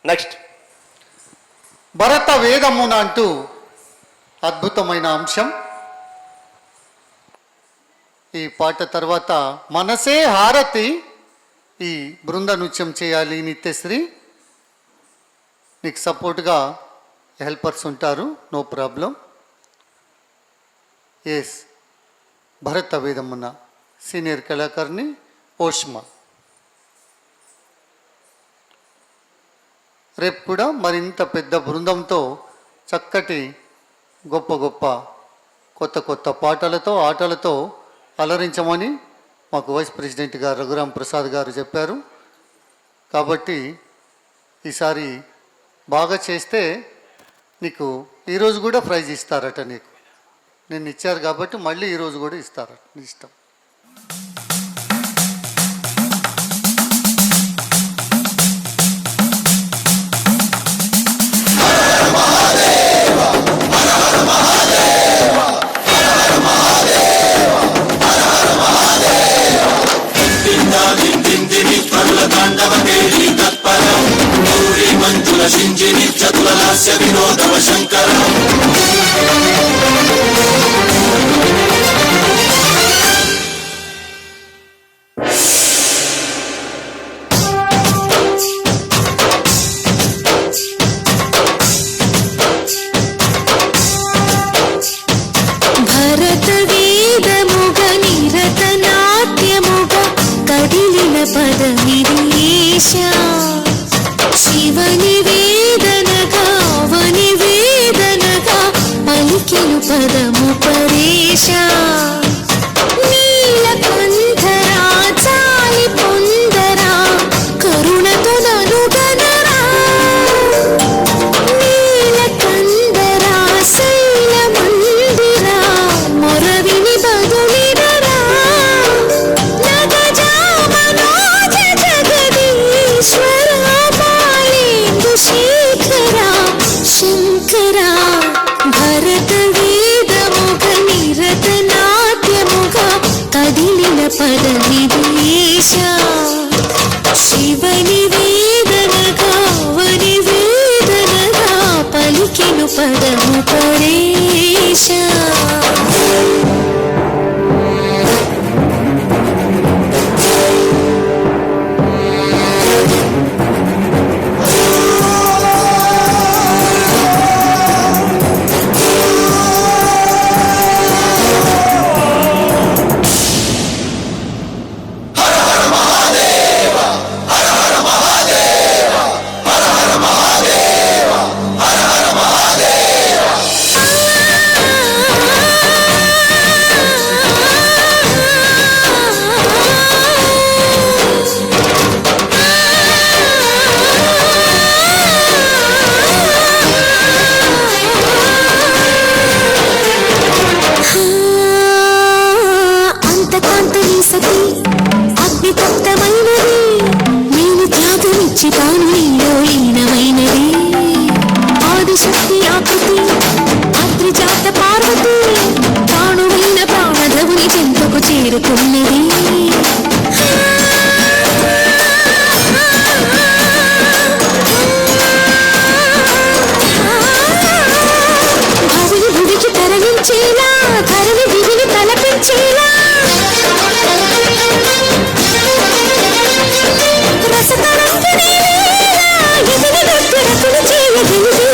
నెక్స్ట్ భరత వేదమున అంటూ అద్భుతమైన అంశం. ఈ పాట తర్వాత మనసే హారతి ఈ బృంద నృత్యం చేయాలి. నిత్యశ్రీ నీకు సపోర్ట్గా హెల్పర్స్ ఉంటారు, నో ప్రాబ్లం. ఎస్, భరత వేదమున సీనియర్ కళాకారిణి ఓష్మా. రేపు కూడా మరింత పెద్ద బృందంతో చక్కటి గొప్ప గొప్ప కొత్త కొత్త పాటలతో ఆటలతో అలరించమని మాకు వైస్ ప్రెసిడెంట్ గారు రఘురామ్ ప్రసాద్ గారు చెప్పారు. కాబట్టి ఈసారి బాగా చేస్తే నీకు ఈరోజు కూడా ప్రైజ్ ఇస్తారట. నీకు నేను ఇచ్చారు కాబట్టి మళ్ళీ ఈరోజు కూడా ఇస్తారట, నీ ఇష్టం. వినోదవ శంకర భరత వేదముగ నిరత నాట్యముగ కదిలిన పదమిరీశ శివని వేదనగా అవని వేదనగా పలికెను పదము పరేశ నీలకంఠరా చాలి పొందరా కరుణతో ననుగనరా నీలకందరా శైల మందిరా మొరవిని బదులిడరా నగజా మనోజ జగదీశ్వర పాళేందు శేఖరా శంకరా భరత వేదముగ నిరత నాట్యముగ కదిలిన పదవిదేశ శివని వేదనగా వని వేదనగా పలికెను పదము పరేశ అంతకాంతని సతి అగ్నితప్తమైనది నేను త్యాగమిచ్చి తాను నీలో లీనమైనది ఆదిశక్తి ఆకృతి అద్రిజాత పార్వతి ప్రాణుడైన ప్రాణధవుని చెంతకు చేరుకున్నది భవిని భువికి తరలించేలా ధరణి దివిని తలపించేలా రసతరంగిణి ఎదిని రక్తురకులు చేయగలిగి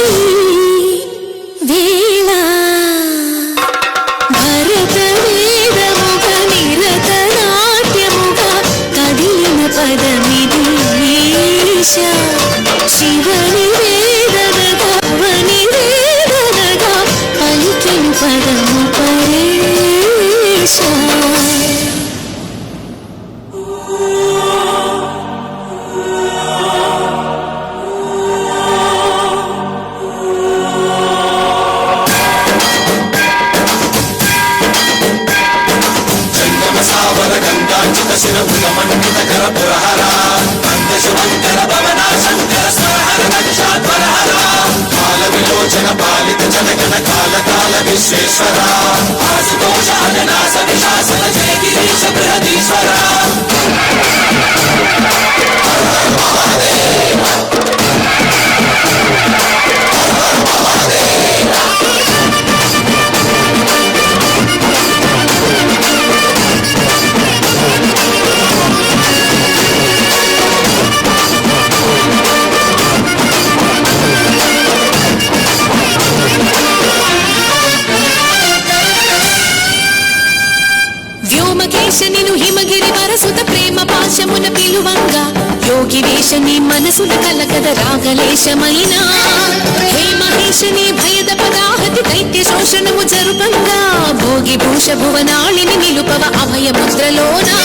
వేళ భరత వేదముగ నిరత నాట్యముగ కదిలిన పదమిదేశ శివని వేదనగా అవని వేదనగా పలికెను పదము పరేశ జంగమ సావర గంగాచిత శిర మండిత కర పురహర అంత శుభంకర భవనాశ పాలిత జనగణ కాల కాల విశ్వేశ్వర ఆశుతోష అజనాశ విశాసన జయ గిరీశ బృహదీశ్వర వ్యోమకేశనిను హిమగిరి వరసుత ప్రేమ పాశమున పిలువంగా యోగి వేషని మనసున కలకద రాగలేశమైనా హే మహేశని భయద పదాహతి దైత్య శోషణము జరుపంగా భోగి భూష భువనాళిని నిలుపవ అభయ ముద్రలోనా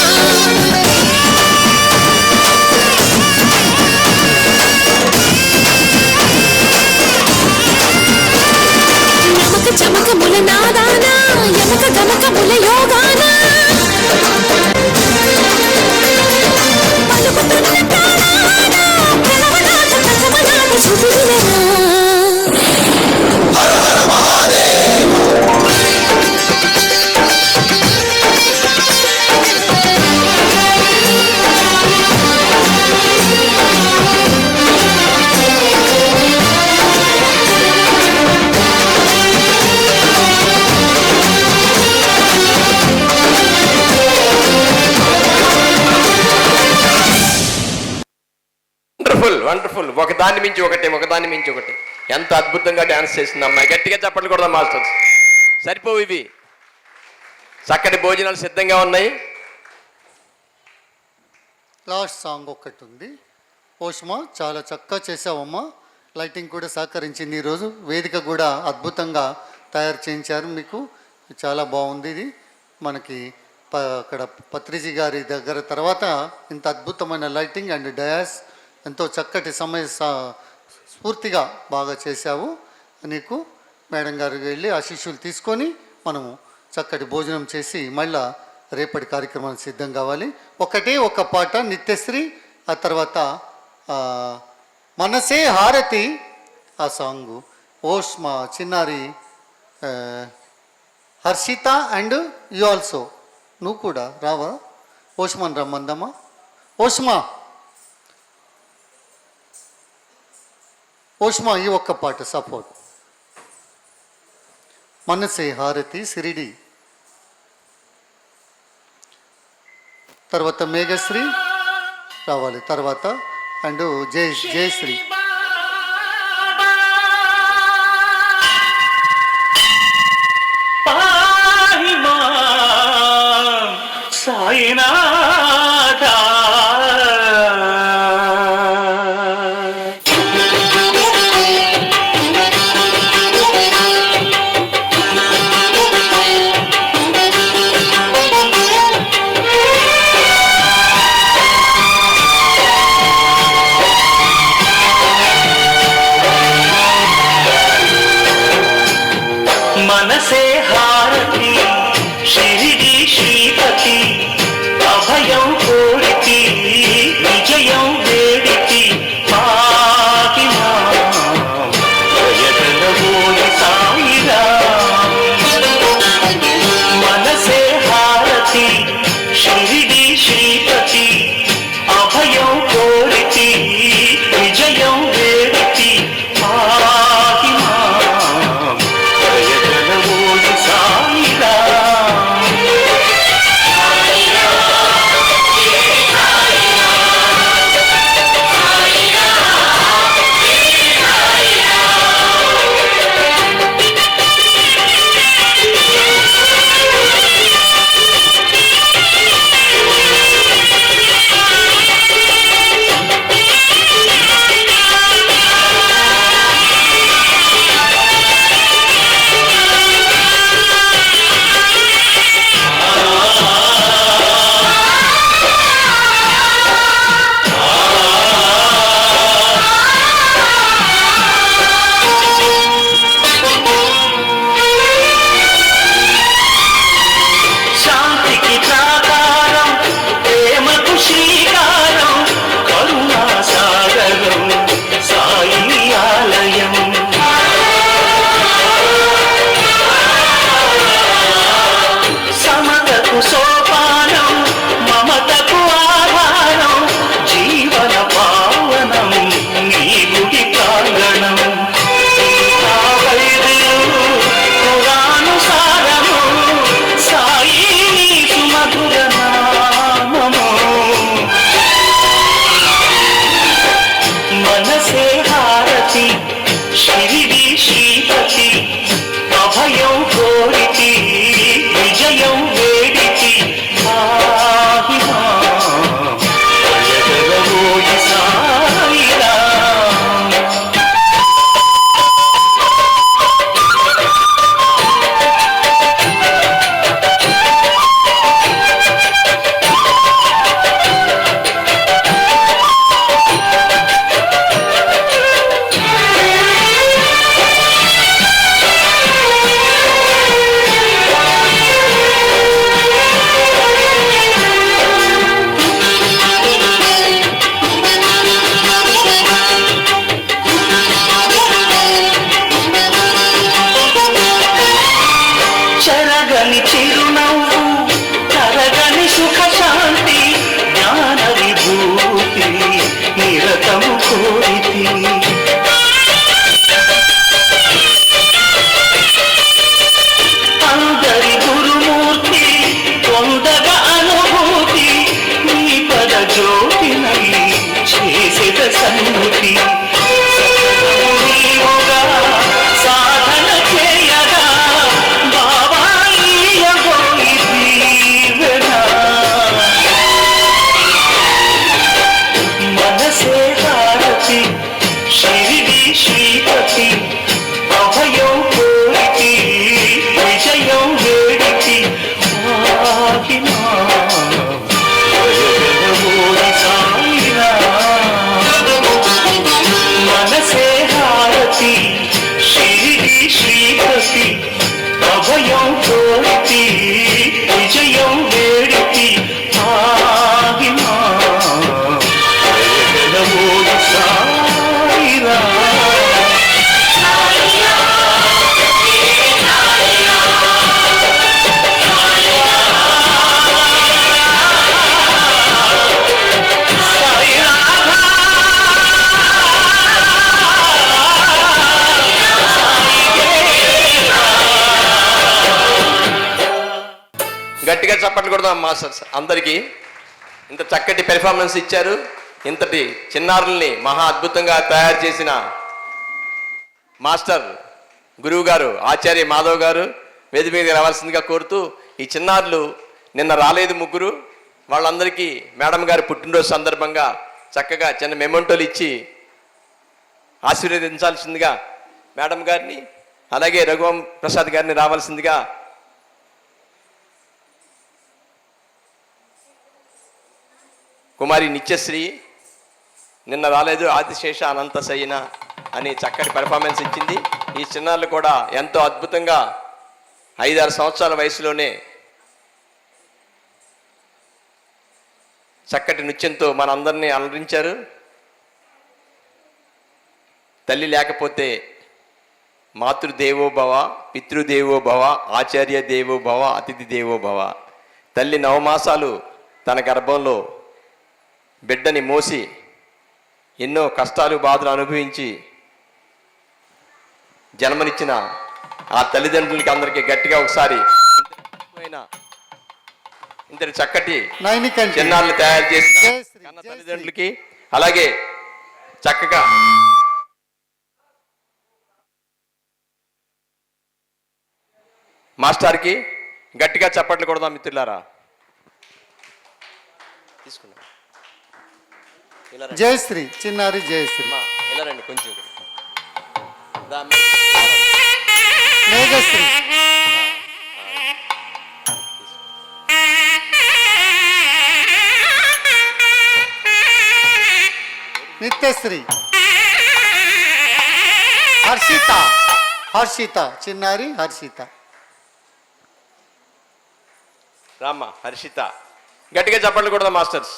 నమక చమకముల నాదానా యమక గమకముల యోగానా పలుకుతున్న తాళానా ప్రణవనాద ప్రథమనాద శృతివినరా హర హర మహాదేవ వండర్ఫుల్ వండర్ఫుల్, ఒకదాన్ని మించి ఒకటి ఎంత అద్భుతంగా డ్యాన్స్ చేసింది అమ్మాయి. గట్టిగా చప్పట్లు కొడదాం మాస్టర్స్. సరిపోవు ఇవి, చక్కటి భోజనాలు సిద్ధంగా ఉన్నాయి. లాస్ట్ సాంగ్ ఒకటి ఉంది. ఓష్మా చాలా చక్కగా చేసావమ్మా. లైటింగ్ కూడా సహకరించింది. ఈరోజు వేదిక కూడా అద్భుతంగా తయారు చేయించారు. మీకు చాలా బాగుంది. ఇది మనకి అక్కడ పత్రిజీ గారి దగ్గర తర్వాత ఇంత అద్భుతమైన లైటింగ్ అండ్ డయాస్ ఎంతో చక్కటి స్ఫూర్తిగా బాగా చేశావు. నీకు మేడం గారికి వెళ్ళి ఆశీస్సులు తీసుకొని మనము చక్కటి భోజనం చేసి మళ్ళా రేపటి కార్యక్రమానికి సిద్ధం కావాలి. ఒకటే ఒక పాట నిత్యశ్రీ, ఆ తర్వాత మనసే హారతి ఆ సాంగు. ఓష్మా, చిన్నారి, హర్షిత అండ్ యు ఆల్సో, నువ్వు కూడా రావా? ఓష్మాన్ రమ్మందమ్మా. ఓష్మా ఈ ఒక్క పాట సపోర్ట్. మనసే హారతి సిరిడి, తర్వాత మేఘశ్రీ రావాలి, తర్వాత అండ్ జయశ్రీ. సాయినాథా మనసే హారతి శ్రీడి శ్రీపతి అభయం కోరితి విజయం వేడితి పాకి మాయగలబోయి సాయిరా. మనసే హారతి శ్రీడి శ్రీపతి అభయం కోరితి విజయం వేడితి పాకి మాయగలబోయి సాయిరా. శాంతికి ప్రాకారం ప్రేమకు శ్రీకారం కరుణా సాగరం సాయి ఆలయం. అభయం కోరితి విజయం వేడితి ఆగినా వేదమోడి సాయిరా గట్టిగా చప్పట్లు కొడదాం మాస్టర్స్ అందరికీ. ఇంత చక్కటి పెర్ఫార్మెన్స్ ఇచ్చారు. ఇంతటి చిన్నారుల్ని మహా అద్భుతంగా తయారు చేసిన మాస్టర్ గురువు గారు ఆచార్య మాధవ్ గారు వేదిక మీద రావాల్సిందిగా కోరుతూ, ఈ చిన్నారులు నిన్న రాలేదు ముగ్గురు, వాళ్ళందరికీ మేడం గారి పుట్టినరోజు సందర్భంగా చక్కగా చిన్న మెమెంటోలు ఇచ్చి ఆశీర్వదించాల్సిందిగా మేడం గారిని, అలాగే రఘువం ప్రసాద్ గారిని రావాల్సిందిగా కుమారి నిత్యశ్రీ నిన్న రాలేదు, ఆదిశేష అనంత శయన అని చక్కటి పెర్ఫార్మెన్స్ ఇచ్చింది. ఈ చిన్నారులు కూడా ఎంతో అద్భుతంగా 5-6 సంవత్సరాల వయసులోనే చక్కటి నృత్యంతో మనందరినీ అలరించారు. తల్లి లేకపోతే మాతృదేవో భవ, పితృదేవో భవ, ఆచార్య దేవో భవ, అతిథి దేవో భవ. తల్లి 9 మాసాలు తన గర్భంలో బిడ్డని మోసి ఎన్నో కష్టాలు బాధలు అనుభవించి జన్మనిచ్చిన ఆ తల్లిదండ్రులకి అందరికీ గట్టిగా ఒకసారి ఇంతటి చక్కటి చిన్నారులు తయారు చేసిన కన్న తల్లిదండ్రులకి, అలాగే చక్కగా మాస్టర్కి గట్టిగా చప్పట్లు కొడదాం మిత్రులారా. తీసుకున్నా జయశ్రీ, చిన్నారి జయశ్రీ, ఇలా రండి కొంచెం. మేఘశ్రీ, నిత్యశ్రీ, హర్షిత, హర్షిత, చిన్నారి హర్షిత. రామ్మ హర్షిత. గట్టిగా చప్పట్లు కొడదాం మాస్టర్స్.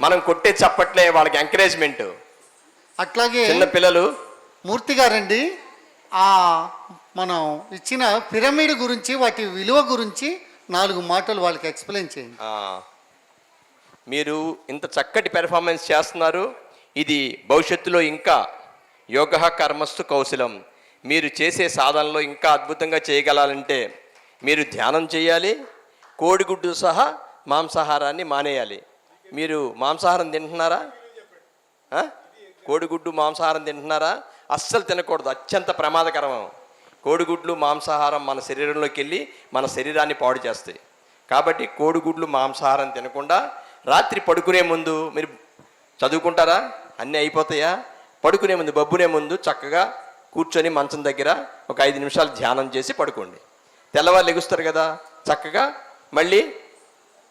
మనం కొట్టే చప్పట్లే వాళ్ళకి ఎంకరేజ్మెంట్. అట్లాగే చిన్న పిల్లలు మూర్తి గారండి, మనం ఇచ్చిన పిరమిడ్ గురించి, వాటి విలువ గురించి 4 మాటలు వాళ్ళకి ఎక్స్ప్లెయిన్ చేయండి. మీరు ఇంత చక్కటి పెర్ఫార్మెన్స్ చేస్తున్నారు. ఇది భవిష్యత్తులో ఇంకా యోగ కర్మస్తు కౌశలం. మీరు చేసే సాధనలో ఇంకా అద్భుతంగా చేయగలాలంటే మీరు ధ్యానం చేయాలి, కోడిగుడ్డు సహా మాంసాహారాన్ని మానేయాలి. మీరు మాంసాహారం తింటున్నారా? కోడిగుడ్డు మాంసాహారం తింటున్నారా? అస్సలు తినకూడదు, అత్యంత ప్రమాదకరం. కోడిగుడ్లు మాంసాహారం మన శరీరంలోకి వెళ్ళి మన శరీరాన్ని పాడు చేస్తాయి. కాబట్టి కోడిగుడ్లు మాంసాహారం తినకుండా రాత్రి పడుకునే ముందు మీరు చదువుకుంటారా? అన్నీ అయిపోతాయా? పడుకునే ముందు, బబ్బునే ముందు చక్కగా కూర్చొని మంచం దగ్గర ఒక 5 నిమిషాలు ధ్యానం చేసి పడుకోండి. తెల్లవారు లెగుస్తారు కదా, చక్కగా మళ్ళీ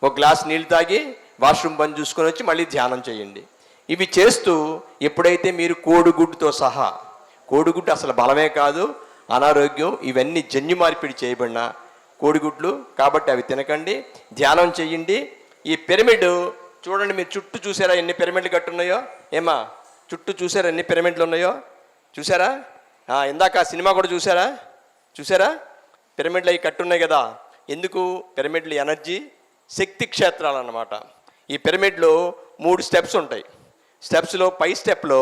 ఒక గ్లాస్ నీళ్ళు తాగి వాష్రూమ్ బంద్ చూసుకొని వచ్చి మళ్ళీ ధ్యానం చేయండి. ఇవి చేస్తూ ఎప్పుడైతే మీరు కోడిగుడ్డుతో సహా, కోడిగుడ్డు అసలు బలమే కాదు, అనారోగ్యం, ఇవన్నీ జన్యు మార్పిడి చేయబడిన కోడిగుడ్లు, కాబట్టి అవి తినకండి, ధ్యానం చేయండి. ఈ పిరమిడ్ చూడండి, మీరు చుట్టూ చూసారా ఎన్ని పిరమిడ్లు కట్టున్నాయో? ఏమా చుట్టూ చూసారా ఎన్ని పిరమిడ్లు ఉన్నాయో? చూసారా? ఇందాక సినిమా కూడా చూసారా? పిరమిడ్లు అవి కట్టున్నాయి కదా. ఎందుకు? పిరమిడ్లు ఎనర్జీ శక్తి క్షేత్రాలు అన్నమాట. ఈ పిరమిడ్లో 3 స్టెప్స్ ఉంటాయి. స్టెప్స్లో పై స్టెప్లో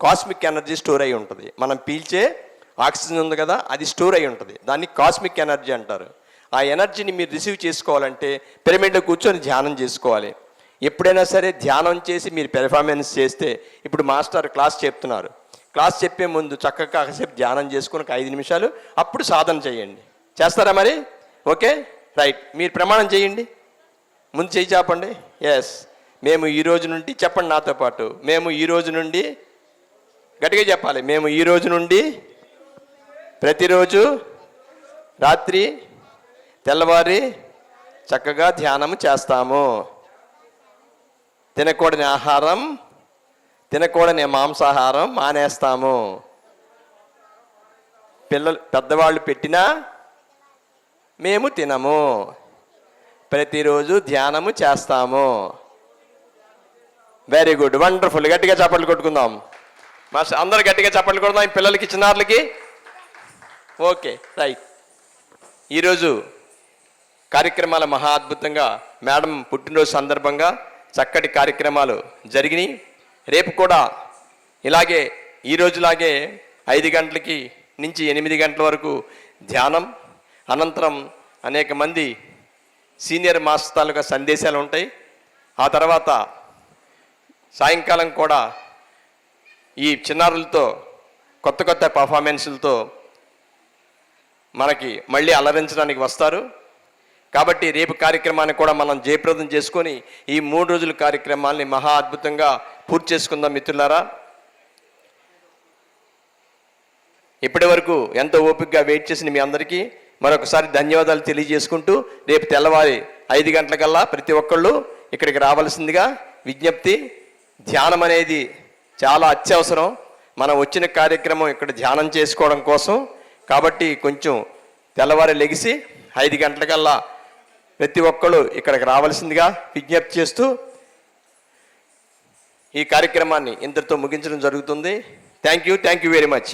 కాస్మిక్ ఎనర్జీ స్టోర్ అయి ఉంటుంది. మనం పీల్చే ఆక్సిజన్ ఉంది కదా, అది స్టోర్ అయి ఉంటుంది. దాన్ని కాస్మిక్ ఎనర్జీ అంటారు. ఆ ఎనర్జీని మీరు రిసీవ్ చేసుకోవాలంటే పిరమిడ్లో కూర్చొని ధ్యానం చేసుకోవాలి. ఎప్పుడైనా సరే ధ్యానం చేసి మీరు పెర్ఫార్మెన్స్ చేస్తే, ఇప్పుడు మాస్టర్ క్లాస్ చెప్తున్నారు, క్లాస్ చెప్పే ముందు చక్కగా కాసేపు ధ్యానం చేసుకుని ఒక 5 నిమిషాలు అప్పుడు సాధన చేయండి. చేస్తారా మరి? Okay, right. మీరు ప్రమాణం చేయండి, ముందు చేయి చెప్పండి. ఎస్, మేము ఈ రోజు నుండి, చెప్పండి నాతో పాటు, మేము ఈ రోజు నుండి, గట్టిగా చెప్పాలి, మేము ఈ రోజు నుండి ప్రతిరోజు రాత్రి తెల్లవారి చక్కగా ధ్యానం చేస్తాము. తినకూడని ఆహారం, తినకూడని మాంసాహారం మానేస్తాము. పెద్దవాళ్ళు పెట్టినా మేము తినము, ప్రతిరోజు ధ్యానము చేస్తాము. Very good, wonderful. గట్టిగా చప్పట్లు కొట్టుకుందాం. మాస్టర్ అందరు గట్టిగా చప్పట్లు కొడదాం ఈ పిల్లలకి, చిన్నారులకి. Okay, right. ఈరోజు కార్యక్రమాలు మహా అద్భుతంగా మేడం పుట్టినరోజు సందర్భంగా చక్కటి కార్యక్రమాలు జరిగినాయి. రేపు కూడా ఇలాగే ఈరోజులాగే 5 గంటలకి నుంచి 8 గంటల వరకు ధ్యానం, అనంతరం అనేక మంది సీనియర్ మాస్టర్ తాలూకా సందేశాలు ఉంటాయి. ఆ తర్వాత సాయంకాలం కూడా ఈ చిన్నారులతో కొత్త కొత్త పర్ఫార్మెన్సులతో మనకి మళ్ళీ అలరించడానికి వస్తారు. కాబట్టి రేపు కార్యక్రమాన్ని కూడా మనం జయప్రదం చేసుకొని ఈ 3 రోజుల కార్యక్రమాల్ని మహా అద్భుతంగా పూర్తి చేసుకుందాం మిత్రులారా. ఇప్పటి వరకు ఎంతో ఓపికగా వెయిట్ చేసిన మీ అందరికీ మరొకసారి ధన్యవాదాలు తెలియజేసుకుంటూ, రేపు తెల్లవారి 5 గంటలకల్లా ప్రతి ఒక్కళ్ళు ఇక్కడికి రావాల్సిందిగా విజ్ఞప్తి. ధ్యానం అనేది చాలా అత్యవసరం. మనం వచ్చిన కార్యక్రమం ఇక్కడ ధ్యానం చేసుకోవడం కోసం. కాబట్టి కొంచెం తెల్లవారి లెగిసి 5 గంటలకల్లా ప్రతి ఒక్కళ్ళు ఇక్కడికి రావాల్సిందిగా విజ్ఞప్తి చేస్తూ ఈ కార్యక్రమాన్ని ఇంతటితో ముగించడం జరుగుతుంది. Thank you very much.